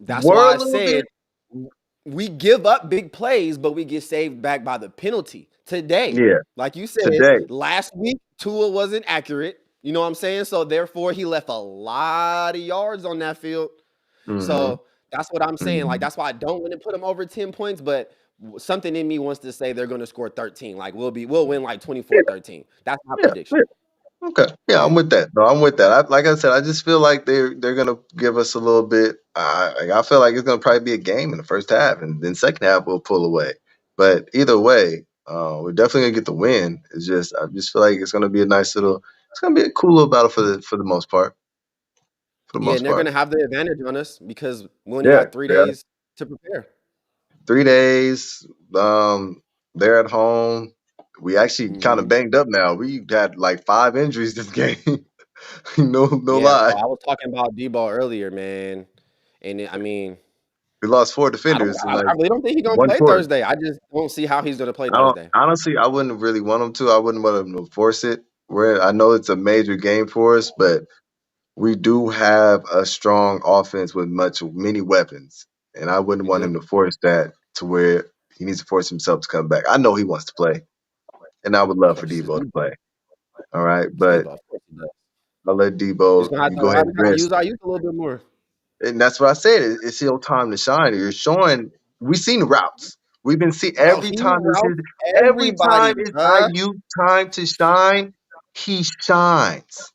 that's were why a I little bit, said we give up big plays, but we get saved back by the penalty today. yeah, Like you said, today. last week Tua wasn't accurate. You know what I'm saying? So therefore, he left a lot of yards on that field. Hmm. So that's what I'm saying. Like Hmm. that's why I don't want to put them over 10 points, but something in me wants to say they're going to score 13. Like we'll win like Yeah, 24-13. That's my yeah, prediction. yeah. Okay. Yeah, I'm Yeah. with that. No, I'm with that. Like I said, I just feel like they're gonna give us a little bit. I feel like it's gonna probably be a game in the first half, and then second half we'll pull away. But either way, we're definitely gonna get the win. It's just I just feel like it's gonna be a nice little. It's gonna be a cool little battle for the most part. For the Yeah, most and they're going part. to have the advantage on us because we only Yeah. got 3 Yeah. days to prepare. 3 days. They're at home. We actually kind of Mhm. banged up now. We had like 5 injuries this game. No Yeah, lie. bro. I was talking about D-ball earlier, man. And I mean, We lost four I don't defenders in like I really don't think he's gonna one play quarter. Thursday. I just don't see how he's gonna play I don't Thursday. honestly. I wouldn't really want him to. I wouldn't want him to force it. I know it's a major game for us, but we do have a strong offense with many weapons, and I wouldn't We want do. him to force that to where he needs to force himself to come back. I know he wants to play, and I would Of love for course, it's Debo to D-ball. play. All right, It's but D-ball. Of course he does. I'll let We're just Debo gonna have you to go we'll ahead have to and kinda rest. use our youth a little bit more. And that's what I said. It's your time to shine. You're showing. We've seen the routes. We've been seeing Bro, every he time it's routes every everybody, time it's bruh. IU time to shine, he shines.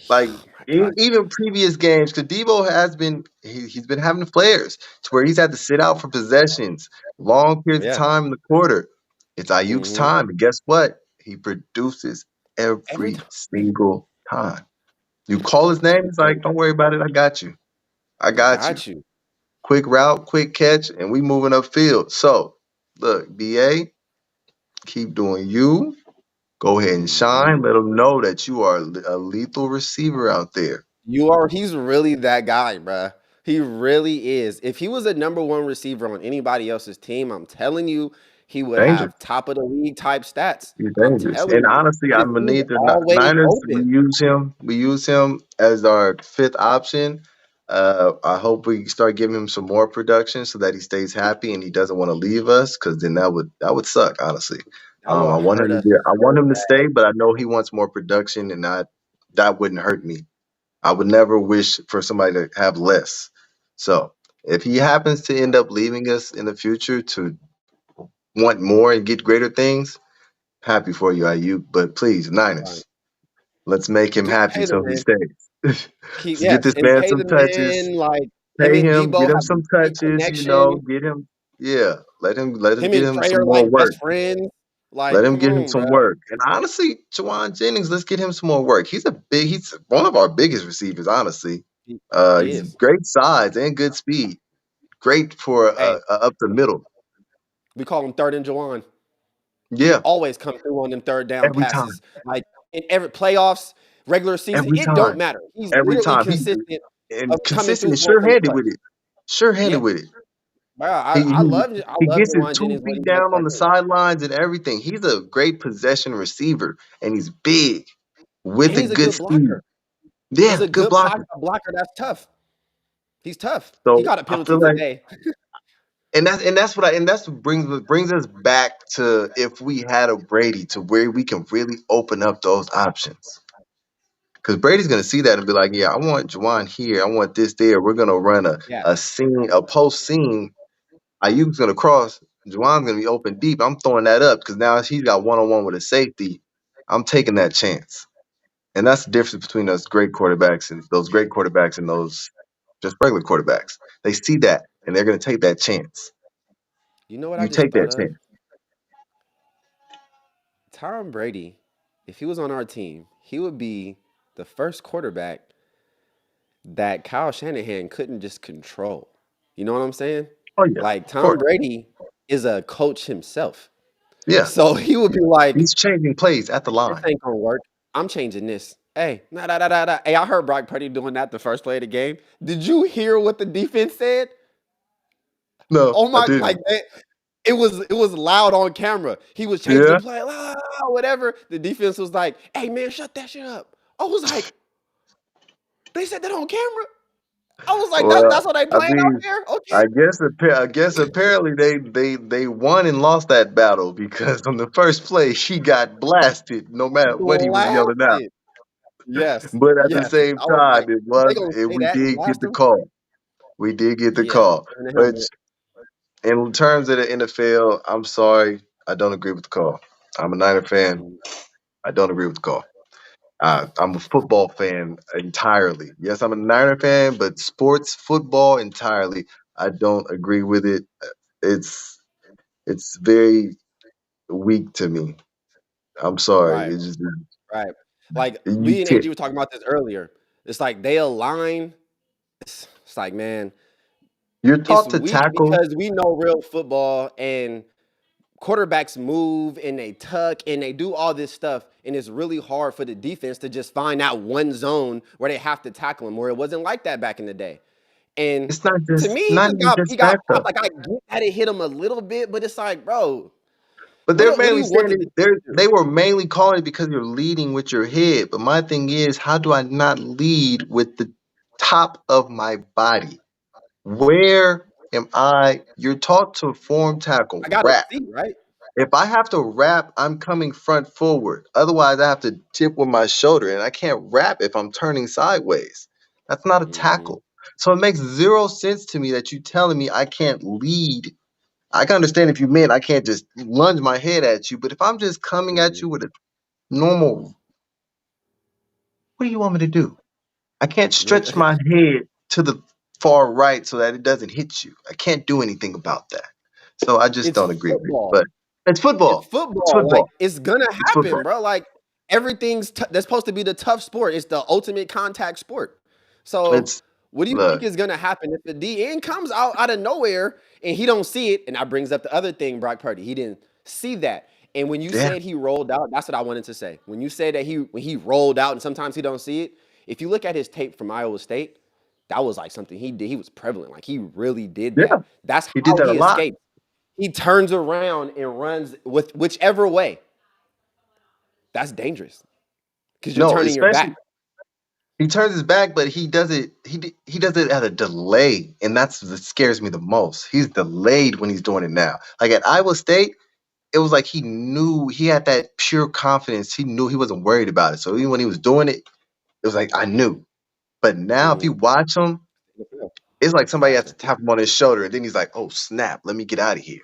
Like Oh my god. even previous games, because Debo has been he's been having flares to where he's had to sit out for possessions, long periods of Yeah. time in the quarter. It's Ayuk's Mhm. time, and guess what? He produces Every every time. single time. You call his name, he's like, "Don't worry about it. I got you. I I got you." got you. Quick route, quick catch, and we moving upfield. So, look, BA, keep doing you. Go ahead and Mhm. shine. Let them know that you are a lethal receiver out there. He's really that guy, bruh. He really is. If he was a number one receiver on anybody else's team, I'm telling you, he would Danger. have top of the league type stats. He's I'm dangerous. telling And you. honestly, Because I'm gonna he's need the always Niners. We open. use him. We use him as our fifth option. I hope we start giving him some more production so that he stays happy and he doesn't want to leave us. Because then that would suck, honestly. That will I want hurt him to us be. I want so him to bad. stay, but I know he wants more production, and that wouldn't hurt me. I would never wish for somebody to have less. So if he happens to end up leaving us in the future to want more and get greater things, happy for you, IU. But please, Fine. Niners, let's make him Just happy pay the so he man. stays. Keep So get yes, this and man pay some the touches. man like him Pay and him, Debo get him have a some great touches, connection. get him, yeah, let him Him get and him Trey some are more like work. best friends. Let Like, him come get him on, some bro. work. And honestly, Jawan Jennings, let's get him some more work. He's one of our biggest receivers, honestly. He He's is. great size and good speed. Great for Hey, up the middle. we call him third and Jawan. He Yeah, always comes through on them third down every time. passes. Like in every playoffs, regular season, Every it don't time. matter. He's Every literally time. consistent And of coming consistent through and for us on the sure-handed clutch. with it. Sure-handed Yeah, with it. bro. He I he love I he love gets his Jawan two Jennings what feet he does down for on our the team. sidelines and everything. He's a great possession receiver, and he's big with And a he's a good good speed. blocker. He's Yeah, a good good blocker. blocker that's tough. He's tough. He So got a I penalty feel like, today. and that's what brings us back to if we had a Brady to where we can really open up those options. Because Brady's gonna see that and be like, yeah, I want Juwan here, I want this there. We're gonna run Yeah. a post seam. Ayuk's gonna cross. Juwan's gonna be open deep. I'm throwing that up because now he's got one on one with a safety. I'm taking that chance, and that's the difference between those great quarterbacks and those just regular quarterbacks. They see that and they're gonna take that chance. You know what I You just take thought that of? chance. Tom Brady, if he was on our team, he would be the first quarterback that Kyle Shanahan couldn't just control. You know what I'm saying? Oh yeah, Like of Tom course. Brady is a coach Yeah, so he would be like, he's changing plays at the "This line. ain't gonna work. I'm changing this." Hey, nah, nah, nah, nah, nah. Hey, I heard Brock Purdy doing that the first play of the game. Did you hear what the defense said? No, Oh I my, like didn't. it was loud on camera. He was changing the Yeah. play, whatever. The defense was like, "Hey man, shut that shit up." I was like, they said that on camera. I was like, that's Well, what they I playing out mean, there. Okay, I guess apparently they won and lost that battle because on the first play she got blasted no matter what he was yelling out. blasted. Yes, But at the yes. same I was time, like, it if was they gonna it, say we that and did get blast the him. call. We did get the Yeah, call. in the Which helmet. in terms of the NFL, I'm sorry, I don't agree with the call. I'm a Niner fan. Mm, I don't agree with the call. I'm a football fan entirely. Yes, I'm a Niner fan, but sports football entirely, I don't agree with it. It's it's very weak to me. I'm sorry. right, It's just right. Like you me and can't. AG were talking about this earlier. It's like they align. It's like, man, You're it's taught to weak tackle. because we know real football and quarterbacks move and they tuck and they do all this stuff, and it's really hard for the defense to just find that one zone where they have to tackle him. Where it wasn't like that back in the day. And It's not to just me, not even he just got that popped. though. Like I get that it hit him a little bit, but it's like, bro, But they're what do mainly you want saying the it. defense to do? They were mainly calling it because you're leading with your head. But my thing is, how do I not lead with the top of my body? Where am I? You're taught to form tackle, I got to wrap. see, right? If I have to wrap, I'm coming front forward. Otherwise, I have to tip with my shoulder, and I can't wrap if I'm turning sideways. That's not a Hmm. tackle. So it makes zero sense to me that you telling me I can't lead. I can understand if you meant I can't just lunge my head at you, but if I'm just coming at Hmm. you with a normal, what do you want me to do? I can't stretch my head to the far right so that it doesn't hit you. I can't do anything about that. So I just It's don't agree with it. football. But it's It's football. It's football. Like football. it's gonna It's happen, football. bro. Like that's supposed to be the tough sport. It's the ultimate contact sport. So It's what do you think look, is gonna happen if the DN comes out of nowhere and he don't see it? And that brings up the other thing, Brock Purdy. He didn't see that. And when you yeah, said he rolled out, that's what I wanted to say. When you said that when he rolled out and sometimes he don't see it, if you look at his tape from Iowa State, that was like something he did. He was prevalent. Like he really did yeah. that. That's He did how that a he lot. escaped. He turns around and runs with whichever way. That's dangerous because you're No, turning your especially back. he turns his back, but he does it. He does it at a delay, and that's what scares me the most. He's delayed when he's doing it now. Like at Iowa State, it was like he knew he had that pure confidence. He knew he wasn't worried about it. So even when he was doing it, it was like I knew. But now if you Mhm. watch him, it's like somebody has to Faster. tap him on his shoulder, and then he's like, "Oh snap, let me get out of here."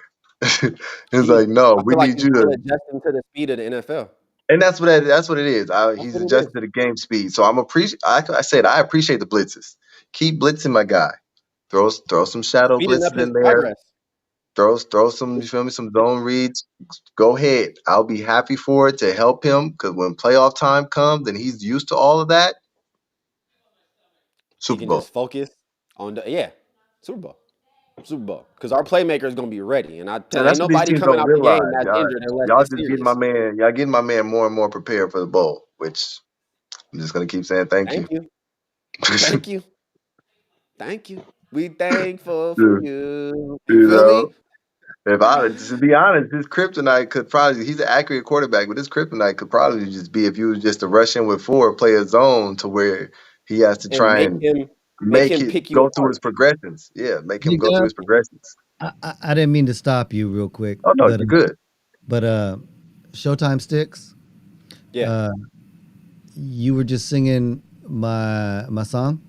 It's Speed. like, no, I we feel like need he's you still to. adjusting to the speed of the NFL. And that's what it is. That's He's what it is. adjusted to the game speed. So I'm appreciate. I said I appreciate the blitzes. Keep blitzing my guy. Throw some shadow Speeding up blitzes his in there. progress. Throw some. You feel me? Some zone reads. Go ahead. I'll be happy for it to help him because when playoff time comes and he's used to all of that, He Super can Bowl. just focus on the Super Bowl. Super Bowl. Because our playmaker is gonna be ready. And I tell And you, ain't that's what these nobody teams coming don't out the game realize. that's injured unless Y'all they just getting my serious. man. Y'all getting my man more and more prepared for the bowl. Which I'm just gonna keep saying thank you. Thank you. Thank you. Thank you. We thankful for Dude, you. You you feel know. me? If I to be honest, his kryptonite could probably he's an accurate quarterback, but his kryptonite could probably just be if you was just to rush in with four, play a zone to where he has to And try make and him make make him it pick you go through apart. his progressions. Yeah, make him G go through Dub, his progressions. I didn't mean to stop you real quick, Oh no, you're good. but Showtime Stixx, Yeah. uh, you were just singing my song.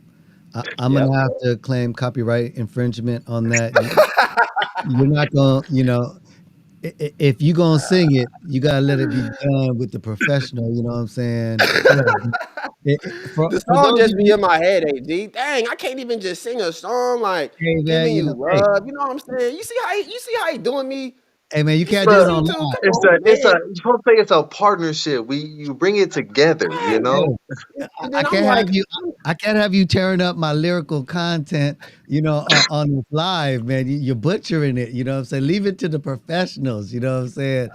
I'm Yep. gonna have to claim copyright infringement on that. You're not gonna, if you gonna sing it, you gotta let it be done with the professional. You know what I'm saying? For The song those of just be you, in my head, AG. Dang, I can't even just sing a song like hey man, giving you hey, love. You know what I'm saying? You see how he doing me? hey man, you You see can't do this it Look, YouTube? online. Come on, it's a man. you're supposed to say it's a partnership. You bring it together, you Right. know? Hey, And I then I'm can't have like, you. I can't have you tearing up my lyrical content, on this live, man. You're butchering it. You know what I'm saying? Leave it to the professionals. You know what I'm saying?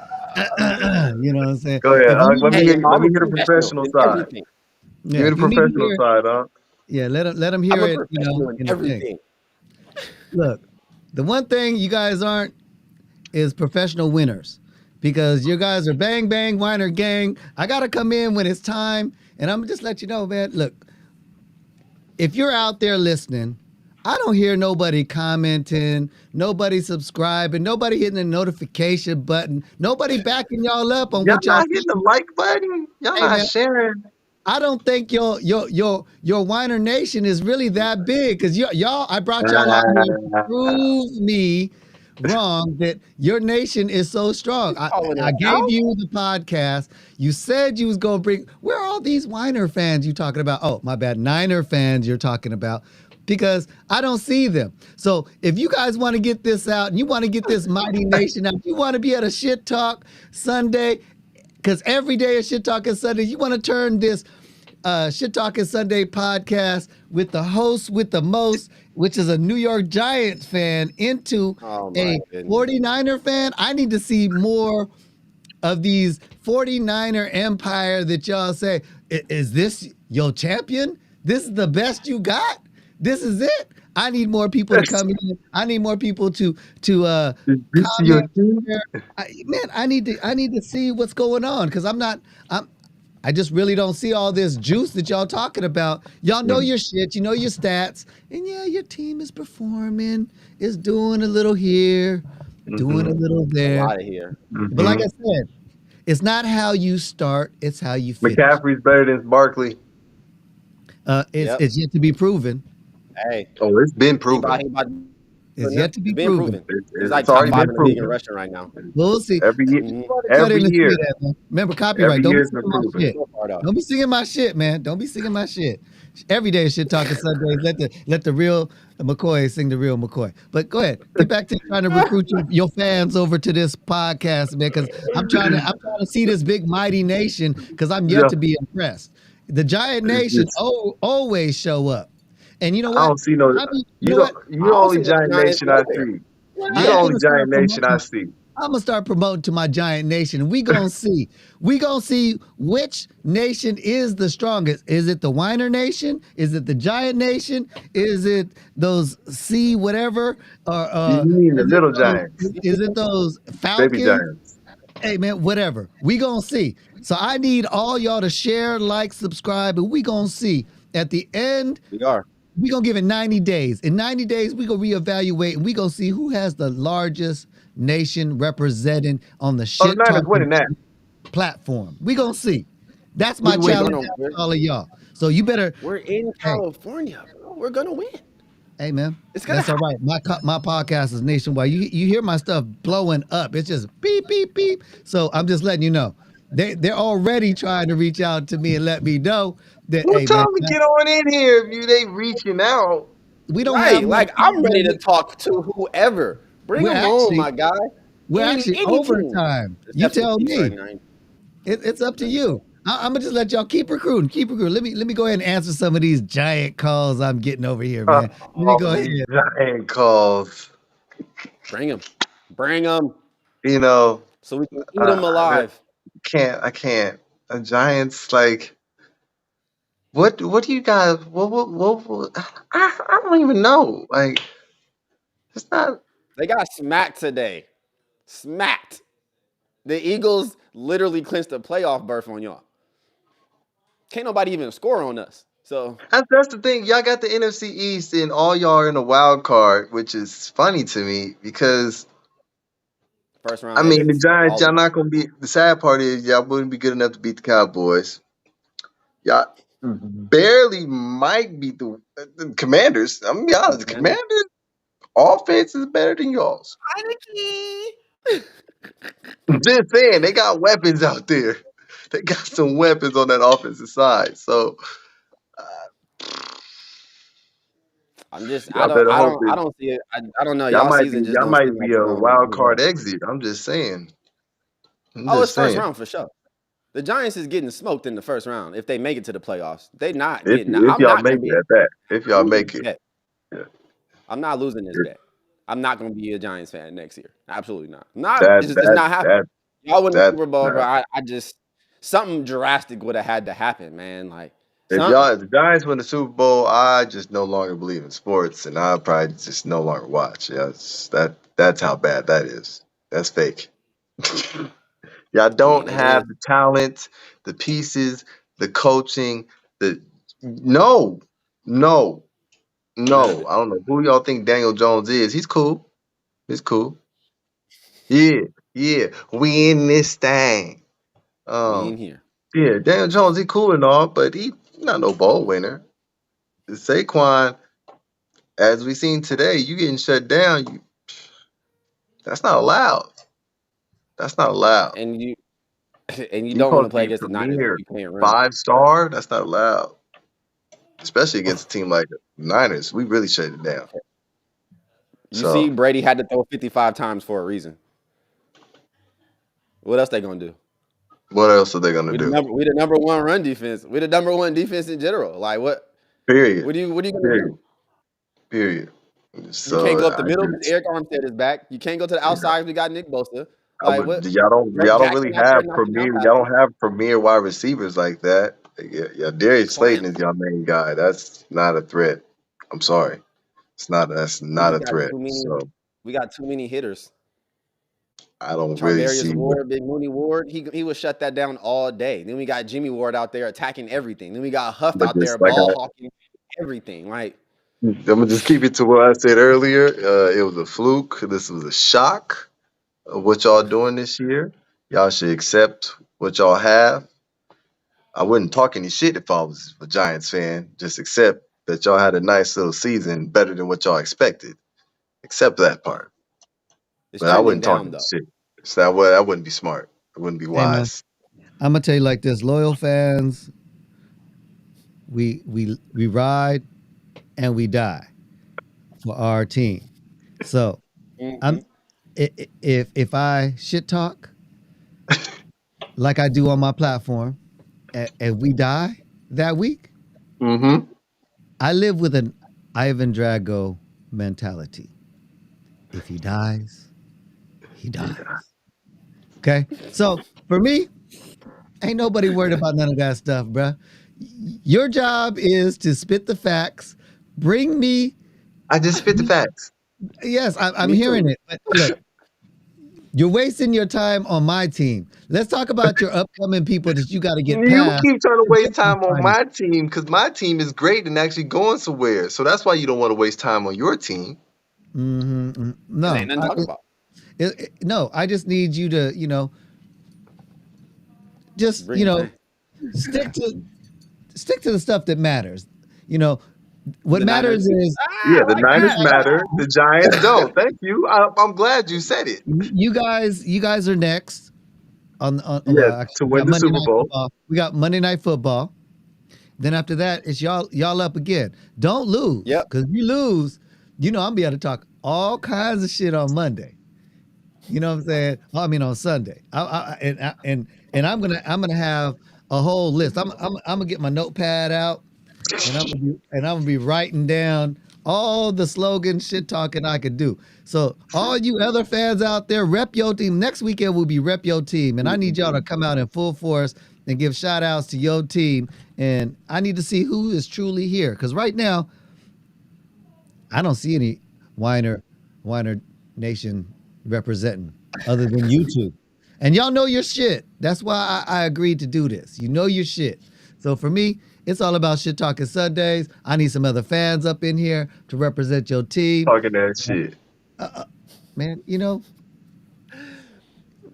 You know what I'm saying? Go ahead. If you, Let me hey, hear I'm let me a hear the professional professional in side. everything. Yeah, You're the if you need to professional hear it, side, huh? yeah, let them I'm hear a it. professional in In the thing. everything. Look, the one thing you guys aren't is professional winners because you guys are bang bang whiner gang. I gotta come in when it's time, and I'm just let you know, man. Look, if you're out there listening, I don't hear nobody commenting, nobody subscribing, nobody hitting the notification button, nobody backing y'all up on Y'all what y'all not hitting saying. the like button. Y'all Hey not man, sharing. I don't think your whiner nation is really that big because y'all I brought y'all on here to prove me wrong that your nation is so strong. Calling I her gave out. you the podcast. You said you was gonna bring where are all these whiner fans you talking about? Oh, my bad, Niner fans you're talking about. Because I don't see them. So if you guys want to get this out and you want to get this mighty nation out, you want to be at a shit talk Sunday, because every day is Shit Talking Sunday. You want to turn this Shit Talking Sunday podcast with the host with the most, which is a New York Giants fan, into Oh my a goodness. 49er fan. I need to see more of these 49er empire that y'all say, is this your champion? This is the best you got? This is it? I need more people to come in. I need more people to Is this your comment. team? Share. Man, I need to see what's going on because I just really don't see all this juice that y'all talking about. Y'all know your shit, you know your stats, and yeah, your team is performing, is doing a little here, doing a little A there. lot of here. But like I said, it's not how you start, it's how you finish. McCaffrey's better than Barkley. Yep. It's yet to be proven. Hey, Oh, it's been he about, proven. he about to do It's it now. yet to It's be being proven. proven. He's like It's top already 5 been in the league in proven. rushing right now. We'll see. Every year, Mhm. Cut in every and say year, that, man. Remember copyright. every Don't be year it's been singing my proven. shit. So far out. Don't be singing my shit, man. Don't be singing my shit. Every day is Shit Talking Sundays. Let the real McCoy sing the real McCoy. But go ahead. Get back to trying to recruit your fans over to this podcast, man, because I'm trying to see this big mighty nation because I'm yet Yeah, to be impressed. The giant it's nation just always show up. And you know I what? don't see no. You know what? You I the don't only see the giant Giants nation I nowhere. see. Where You they the I'm at? only gonna start giant nation I promoting. see. I'm gonna start promoting to my giant nation. We gonna see. We gonna see which nation is the strongest. Is it the Whiner Nation? Is it the Giant Nation? Is it those C whatever? Or You mean the little giants, is it those baby Falcons? giants? Hey man, whatever. We gonna see. So I need all y'all to share, like, subscribe, and we gonna see. At the end, We are. we gonna give it 90 days. In 90 days, we gonna reevaluate and we gonna see who has the largest nation representing on the Oh, the shit Niners talking winning that. platform. We gonna see. That's my We We're winning. challenge gonna out we're, to all of y'all. So you better, we're in hey, California, bro. We're gonna win. hey man, It's gonna that's all happen. right. My podcast is nationwide. You hear my stuff blowing up. It's just beep beep beep. So I'm just letting you know. They're already trying to reach out to me and let me know that Who hey man, told me get on in here if they reaching out? we don't have Right. much Like I'm ready to time. talk to whoever. Bring We're them on, actually my guy. we're actually Any team. overtime. You Except for the tell Chiefs right me. now. It's up to you. I'm gonna just let y'all keep recruiting, keep recruiting. Let me go ahead and answer some of these giant calls I'm getting over here, man. Let me go All ahead. these giant calls. Bring them. Bring them You know, so we can eat them I really alive. can't. I can't. The Giants, like, what do you guys? I don't even know. Like, it's not. They got smacked today. Smacked. The Eagles literally clinched a playoff berth on y'all. Can't nobody even score on us. So That's the thing. Y'all got the NFC East, and all y'all are in a wild card, which is funny to me because first I round mean the exits. Giants. All of Y'all them. not gonna be. The sad part is y'all wouldn't be good enough to beat the Cowboys. Y'all barely might beat the Commanders. I'm gonna be honest. The Commanders. Commanders offense is better than y'all's. Heineke. I'm just saying they got weapons out there. They got some weapons on that offensive side. So I'm just y'all better hope I it. don't see it. I don't know. Y'all season just Y'all don't might seem like be it's a gonna wild do card well. exit. I'm just saying. I'm Oh, it's just first saying. round for sure. The Giants is getting smoked in the first round if they make it to the playoffs. They not If getting. if I'm y'all not make gonna it be at that. If y'all losing make this it. bet. Yeah. I'm not losing this bet. I'm not gonna be a Giants fan next year. Absolutely not. Not. That It's that not happening. that Y'all win the that's Super Bowl, bro. not I just something drastic would have had to happen, man. Like If Some the Giants win the Super Bowl, I just no longer believe in sports, and I'll probably just no longer watch. Yeah, that's how bad that is. That's fake. Y'all I mean, don't it is. have the talent, the pieces, the coaching. The no, no, None of no. it. I don't know who y'all think Daniel Jones is. He's cool. He's cool. Yeah, yeah. We in this thing. We in Um, here. yeah. Daniel Jones, he cool and all, but he not no bowl winner. Saquon, as we seen today, you getting shut down. That's not allowed. That's not allowed. And you and you You don't want to supposed to play be against the Niners if premier you can't run. 5-star. That's not allowed, especially against a team like the Niners. We really shut it down. You see, So Brady had to throw 55 times for a reason. What else they gonna do? what else are they gonna do? We the number one run defense. We the number one defense in general. Like what? Period. What are you gonna Period. do? Period. You can't go So up the I middle because just Eric Armstead is back. You can't go to the yeah. outside. We got Nick Bosa. I Like would what? Joe y'all don't Jackson really out there have knocking down y'all passes. don't have premier wide receivers like that. Yeah, Darius Clamp. Slayton is your main guy. That's not a threat. I'm sorry. That's We not just a got threat. too many. So We got too many hitters. I don't really Charvarius see what Ward, Big Mooney Ward, he would shut that down all day. Then we got Jimmy Ward out there attacking everything. Then we got Huff but out there just like ball hawking everything. Like I'm gonna just keep it to what I said earlier. It was a fluke. This was a shock of what y'all doing this year. Y'all should accept what y'all have. I wouldn't talk any shit if I was a Giants fan. Just accept that y'all had a nice little season, better than what y'all expected. Accept that part. it's But I trending wouldn't talk down any though. shit. So that wouldn't be smart. It wouldn't be Hey man, wise. I'm gonna tell you like this: loyal fans, we ride and we die for our team. So Mhm. I'm if I shit talk like I do on my platform, and we die that week, Mm-hmm. I live with an Ivan Drago mentality. If he dies, he Yeah. dies. Okay, so for me, ain't nobody worried about none of that stuff, bruh. Your job is to spit the facts. Bring me. I just spit the facts. Yes, I'm Me hearing too. it. But look, you're wasting your time on my team. Let's talk about your upcoming people that you got to get You past. keep trying to And then waste we time on find my team because my team is great and actually going somewhere. So that's why you don't want to waste time on your team. This No, ain't nothing to talk about. no. I just need you to, just Bring pain. stick to stick to the stuff that matters. You know, what The matters Niners. is Yeah, I the like Niners that. matter. The Giants don't. Thank you. I'm glad you said it. you guys are next on Yes, well, actually, to we win got the Monday Super Night Bowl. Football. We got Monday Night Football. Then after that, it's y'all up again. Don't lose, Yep. because if you lose, I'm gonna be able to talk all kinds of shit on Monday. You know what I'm saying? I mean on Sunday. And I'm gonna have a whole list. I'm gonna get my notepad out, and I'm gonna be writing down all the slogan shit talking I could do. So all you other fans out there, rep your team. Next weekend will be rep your team, and I need y'all to come out in full force and give shout outs to your team. And I need to see who is truly here, because right now I don't see any whiner nation representing other than you two. And y'all know your shit. That's why I agreed to do this. You know your shit. So for me, it's all about shit talking Sundays. I need some other fans up in here to represent your team. Talking that shit. Man,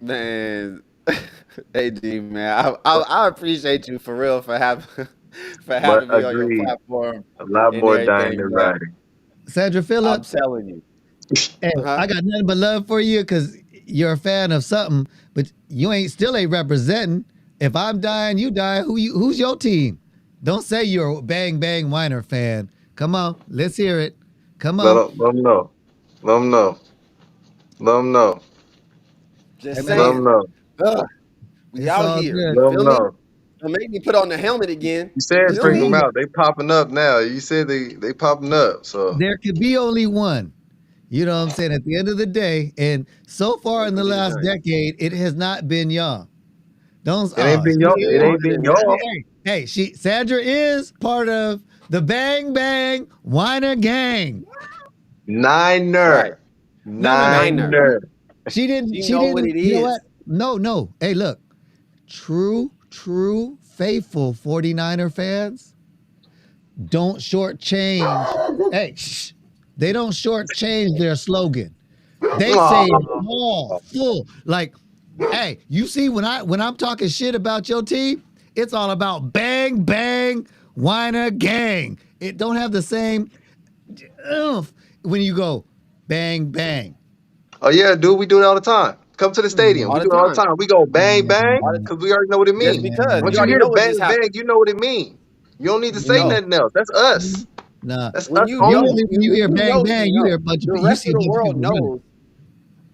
Man, AD, man, I appreciate you for real for having for But having me on your agreed. platform A lot and more dying everything, than bro. riding. Sandra I'm Phillips, telling you, hey, huh? I got nothing but love for you because you're a fan of something, but you ain't representing. If I'm dying, you die. Who's your team? Don't say you're a Bang Bang Whiner fan. Come on, let's hear it. Come on. Let them know. Let them know. Let them know. Hey Just man, Let them saying. know. Ugh, we it's out all here. good. You Let them feel me? know. Don't make me put on the helmet again. You You said It's feel bring them me? cool. out. They popping up now. You said they popping up. So There could be only one. You know what I'm saying? At the end of the day, and so far It's in the gonna be the last Giants. decade, it has not been y'all. Don't. It ain't been y'all. It ain't been y'all. Hey, Sandra is part of the Bang Bang Whiner Gang. Niner. Right. Niner. She didn't. You She know didn't. what it You know is. what? No. Hey, look. True, faithful 49er fans don't shortchange. Hey, shh. They don't shortchange their slogan. They say it all full. Like, hey, you see when I'm talking shit about your team, it's all about bang bang whiner gang. It don't have the same oomph when you go bang bang. Oh yeah, dude, we do it all the time. Come to the stadium. All We the do it all the time. time. We go bang bang All the because we already know what it Just means. because Once you you already hear know the what bang just bang, happened. you know what it means. You don't need to say No, nothing else. That's us. nah. That's When us you know, only. Usually when you when hear you bang know, bang, you you hear know. a bunch of The you rest see of a the bunch of world people running. knows.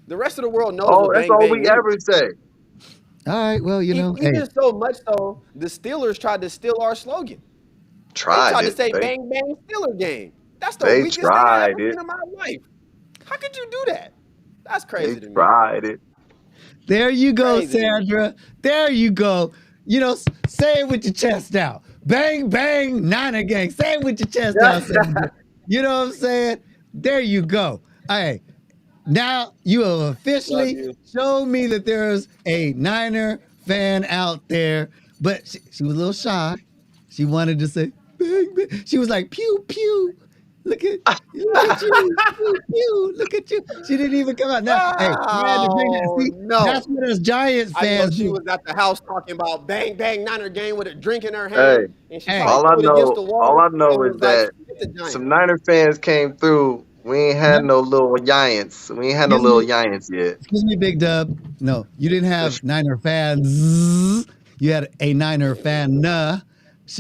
The rest of the world knows Oh, what that's bang all bang we means. ever say. All right, well, hey, Even so much so, the Steelers tried to steal our slogan. They Tried tried to it. say They bang bang Steeler game. That's the they weakest thing I tried ever it. seen in my life. How could you do that? That's They crazy to me. tried it. there you go, Crazy to me. Sandra. There you go. Say it with your chest out. Bang, bang, Niner gang. Say it with your chest out, Sandra. You know what I'm saying? There you go. Hey, now you have Love officially you. shown me that there's a Niner fan out there, but she was a little shy. She wanted to say, bang, bang. She was like, pew, pew. Look at you, pew, pew. Look at you. She didn't even come out. Now, hey, you had to bring that. Oh See, that's no. what us Giants I know fans she do. was at the house talking about bang bang Niner game with a drink in her Hey, hand, and she Hey, probably threw it against the all wall I know and is was like, that "Forget the Giants." some Niner fans came through. We ain't had yep. no little giants. We ain't had no Excuse little me, giants yet. Big Dub. No, you didn't have Niner fans. You had a Niner fan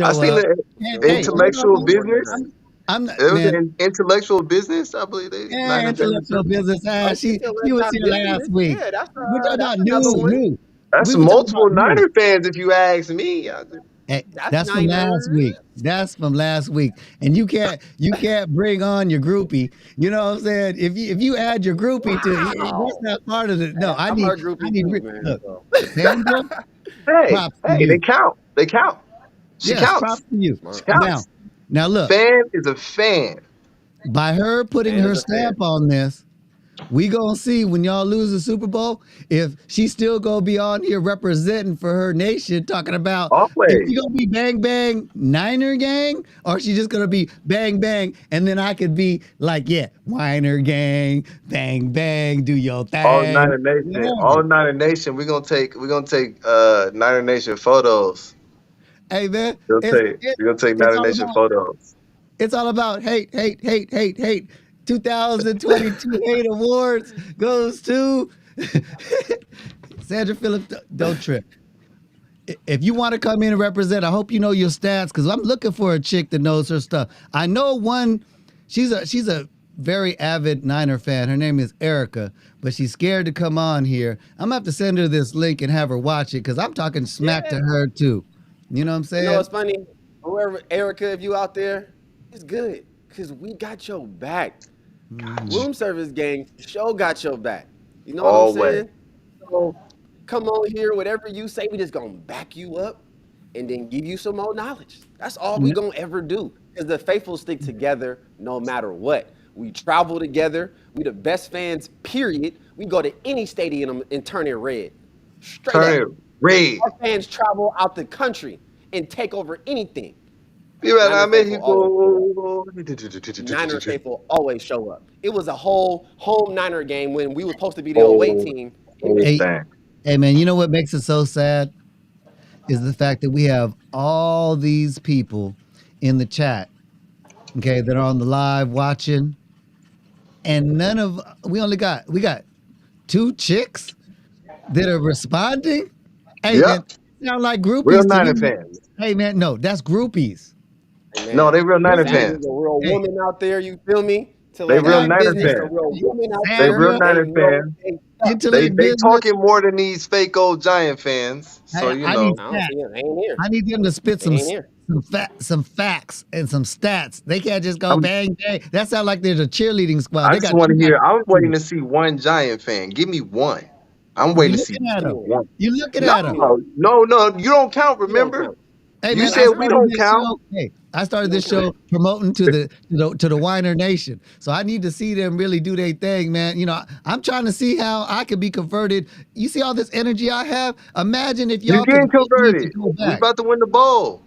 I show seen up. the And hey, hold on, intellectual Don't work business. tonight. I'm not, It was man. an intellectual business. I believe they Niner fans. Intellectual business. Oh, you feel She like was that here business? last week. Yeah, We're talking that's about another one. new. That's We were talking about multiple new. Niner fans, if you ask me. Hey, That's that's from last Niner. week. That's from last week. And you can't bring on your groupie. You know what I'm saying? If you add your groupie to that's Wow. not part of it. No, Hey, I'm her groupie too, man. look, So Sandra, Hey, props to hey, they you. count. They count. She Yes, props counts. to you. She smart. Now, counts. look, Fan is a fan. by her putting Fan her is a fan. stamp on this, we gonna see when y'all lose the Super Bowl if she still gonna be on here representing for her nation, talking about if Always. she gonna be bang bang Niner gang or she just gonna be bang bang, and then I could be like, yeah, Whiner gang, bang bang, do your All the thing, Niner Nation. All whatever. the Niner Nation. We're gonna take Niner Nation photos. Hey man, We're gonna take we're gonna take it's Niner all Nation about photos. hate, hate, hate, hate, hate. 2022 hate awards goes to Sandra Phillips. Don't trip. If you want to come in and represent, I hope you know your stats because I'm looking for a chick that knows her stuff. I know one. She's a very avid Niner fan. Her name is Erica, but she's scared to come on here. I'm gonna have to send her this link and have her watch it because I'm talking smack to Yeah. her too. You know what I'm You know saying? what's funny? Whoever Erica, if you out there, it's good. Cause we got your back. Room service gang, show got your back. You know what I'm Always. saying? So come on here, whatever you say, we just gonna back you up and then give you some more knowledge. That's all we Yeah. gonna ever do. Because the faithful stick together no matter what. We travel together. We the best fans, period. We go to any stadium and turn it red. Straight Turn up. it red. Our fans travel out the country and take over anything. You better Niner not make faithful always show up. people. Niner faithful always show up. It was a whole home Niner game when we were supposed to be the away Whole team. And whole Hey, thing. hey, man. You know what makes it so sad is the fact that we have all these people in the chat, okay, that are on the live watching, and we got two chicks that are responding. Hey Yep. man, sound like Real groupies to Niner me. fans. Hey man, no, that's groupies. hey, No, man, they real Niner see That, if there's fans. a real hey, woman out there, you feel me? To They let real hey, God Niner business, hey, a fans. real woman out They there. real Sandra, They Niner know fans. they stuff. They intellect they business. talking more than these fake old Giant fans. So Hey, you I need know. I don't stats. see it. They ain't here. I need them to spit They ain't here. some facts and some stats. They can't just go I'm bang bang. That sounds like there's a cheerleading squad. I They just got want two to hear. I'm waiting guys. to see one Giant fan. Give me one. I'm You waiting to see looking at him. one. You looking No, at him. no, you don't count. You don't Remember, count. Hey you man, said we don't count. I started You don't this count. show promoting to the Whiner Nation. So I need to see them really do their thing, man. You know, I'm trying to see how I could be converted. You see all this energy I have? Imagine if You y'all could getting get me to converted. go We back. about to win the bowl.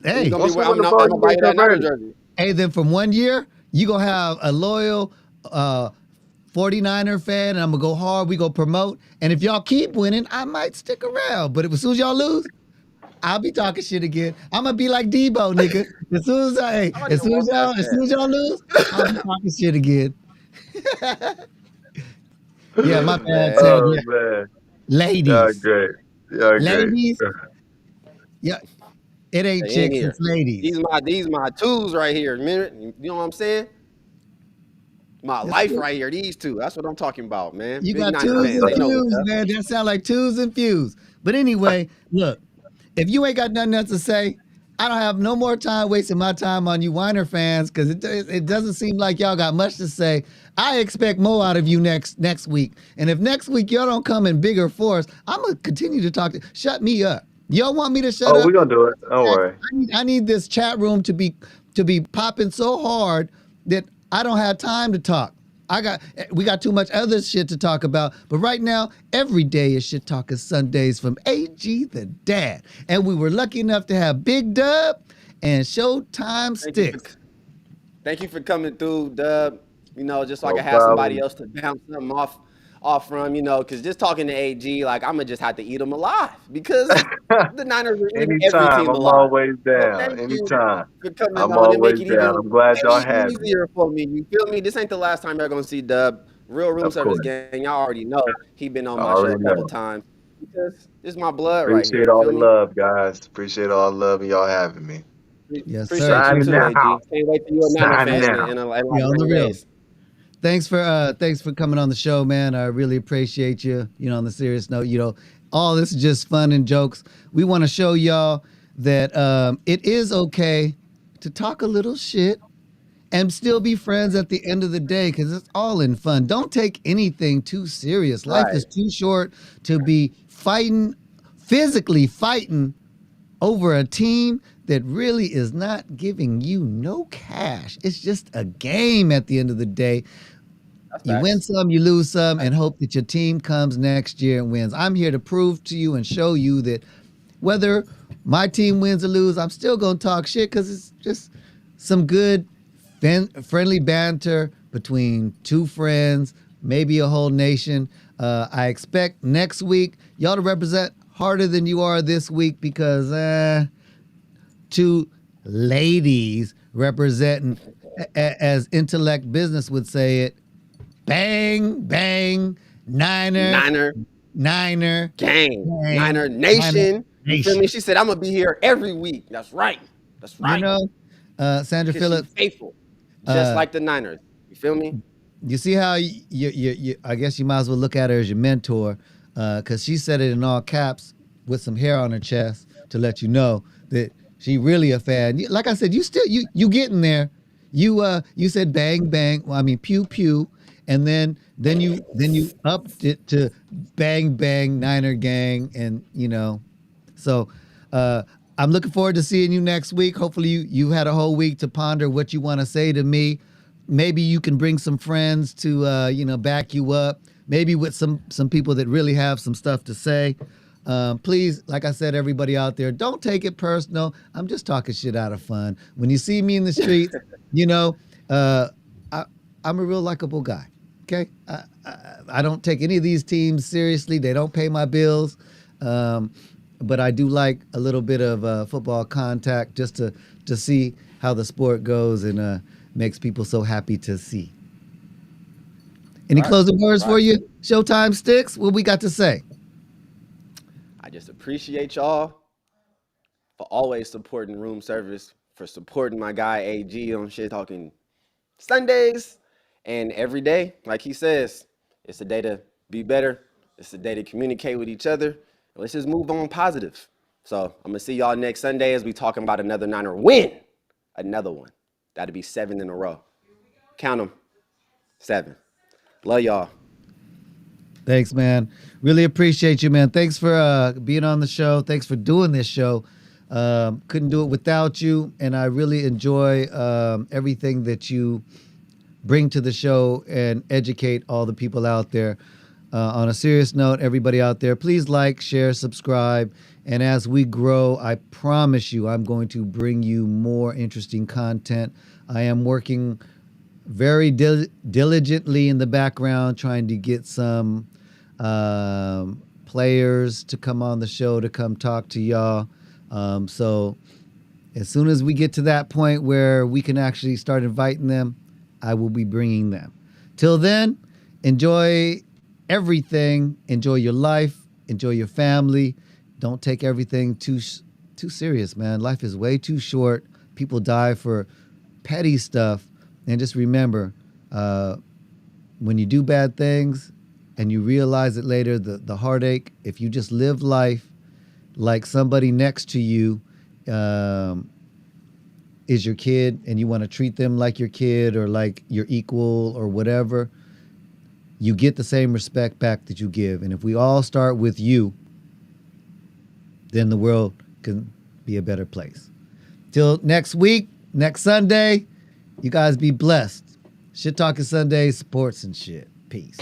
And you're Hey, gonna be Once we I'm win the not bowl, I'm you gonna buy get you that Niner converted. jersey. hey, then from 1 year, you gonna have a loyal 49er fan, and I'm gonna go hard. We go promote. And if y'all keep winning, I might stick around. But as soon as y'all lose, I'll be talking shit again. I'm gonna be like Debo, nigga. I don't even want that As stat. soon as y'all lose, I'll be talking shit again. Yeah, my bad, Man. Sandra. Oh man, y'all Ladies, great. Y'all great. ladies. Yeah, it ain't They in chicks, here. it's ladies. These my twos right here. You know what I'm saying? My Yes, life sir. right here. These two. That's what I'm talking about, man. You Big got Niner twos fans. and They know what's fuse, up. man. That sound like twos and fuse. But anyway, look, if you ain't got nothing else to say, I don't have no more time wasting my time on you whiner fans because it doesn't seem like y'all got much to say. I expect more out of you next week. And if next week y'all don't come in bigger force, I'm gonna continue to talk to. Shut me up. Y'all want me to shut Oh, up? we're gonna do it. Don't worry. I need this chat room to be popping so hard that I don't have time to talk. We got too much other shit to talk about. But right now, every day is Shit Talking Sundays from AG the Dad. And we were lucky enough to have Big Dub and Showtime Thank you for Stixx. thank you for coming through, Dub. You know, just so I No can have somebody problem. else to bounce something off from, you know, because just talking to AG, like I'm gonna just have to eat them alive because the Niners are eating every Anytime. team I'm alive. always So down. thank you Anytime. for coming I'm on and make always it down. even I'm glad y'all way have me. easier for me. You feel me? This ain't the last time y'all gonna see Dub. Real room Of service course. gang. Y'all already know he been on I my show already a couple know. times because this is my blood right here. Appreciate You all feel the me? love, guys. Appreciate all the love and y'all having me. Yes, sir. Appreciate you Signing too, AG. out. Can't wait till you're a Niner Signing fan out. in like Yeah, on the 90 real. days. Thanks for coming on the show, man. I really appreciate you. You know, on the serious note, you know, all this is just fun and jokes. We want to show y'all that it is okay to talk a little shit and still be friends at the end of the day because it's all in fun. Don't take anything too serious. Life Right. is too short to be physically fighting over a team that really is not giving you no cash. It's just a game at the end of the day. That's You win facts. some, you lose some, and hope that your team comes next year and wins. I'm here to prove to you and show you that whether my team wins or lose, I'm still going to talk shit because it's just some good, friendly banter between two friends, maybe a whole nation. I expect next week y'all to represent harder than you are this week because two ladies representing, as intellect business would say it, bang, bang, Niner, Niner Niner, gang, bang, Niner Niner nation. You feel me? Nation. She said, I'm gonna be here every week. That's right. That's You right. know, Sandra Because she Phillips, faithful, just uh, like the Niners. You feel me? you see how I guess you might as well look at her as your mentor, because she said it in all caps with some hair on her chest to let you know that she really a fan. Like I said, you getting there. You said bang bang. Well, I mean pew pew, and then you upped it to bang bang Niner gang, and you know, so I'm looking forward to seeing you next week. Hopefully you had a whole week to ponder what you want to say to me. Maybe you can bring some friends to back you up. Maybe with some people that really have some stuff to say. Please, like I said, everybody out there, don't take it personal. I'm just talking shit out of fun. When you see me in the streets, you know, I, I'm a real likable guy. Okay, I don't take any of these teams seriously. They don't pay my bills, but I do like a little bit of football contact just to see how the sport goes and makes people so happy to see. Any Right. closing words for Right. you, Showtime Stixx? What we got to say? I just appreciate y'all for always supporting room service, for supporting my guy AG on Shit Talking Sundays. And every day, like he says, it's a day to be better. It's a day to communicate with each other. Let's just move on positive. So I'm gonna see y'all next Sunday as we talking about another Niner win. Another one. That'll be 7 in a row. Count them. 7. Love y'all. Thanks, man. Really appreciate you, man. Thanks for being on the show. Thanks for doing this show. Couldn't do it without you, and I really enjoy everything that you bring to the show and educate all the people out there. On a serious note, everybody out there, please like, share, subscribe. And as we grow, I promise you, I'm going to bring you more interesting content. I am working very diligently in the background trying to get some players to come on the show to come talk to y'all. So as soon as we get to that point where we can actually start inviting them, I will be bringing them. Till then, enjoy everything. Enjoy your life. Enjoy your family. Don't take everything too serious, man. Life is way too short. People die for petty stuff. And just remember, when you do bad things and you realize it later, the heartache, if you just live life like somebody next to you is your kid and you want to treat them like your kid or like your equal or whatever, you get the same respect back that you give. And if we all start with you, then the world can be a better place. Till next week, next Sunday, you guys be blessed. Shit Talking Sunday, sports and shit. Peace.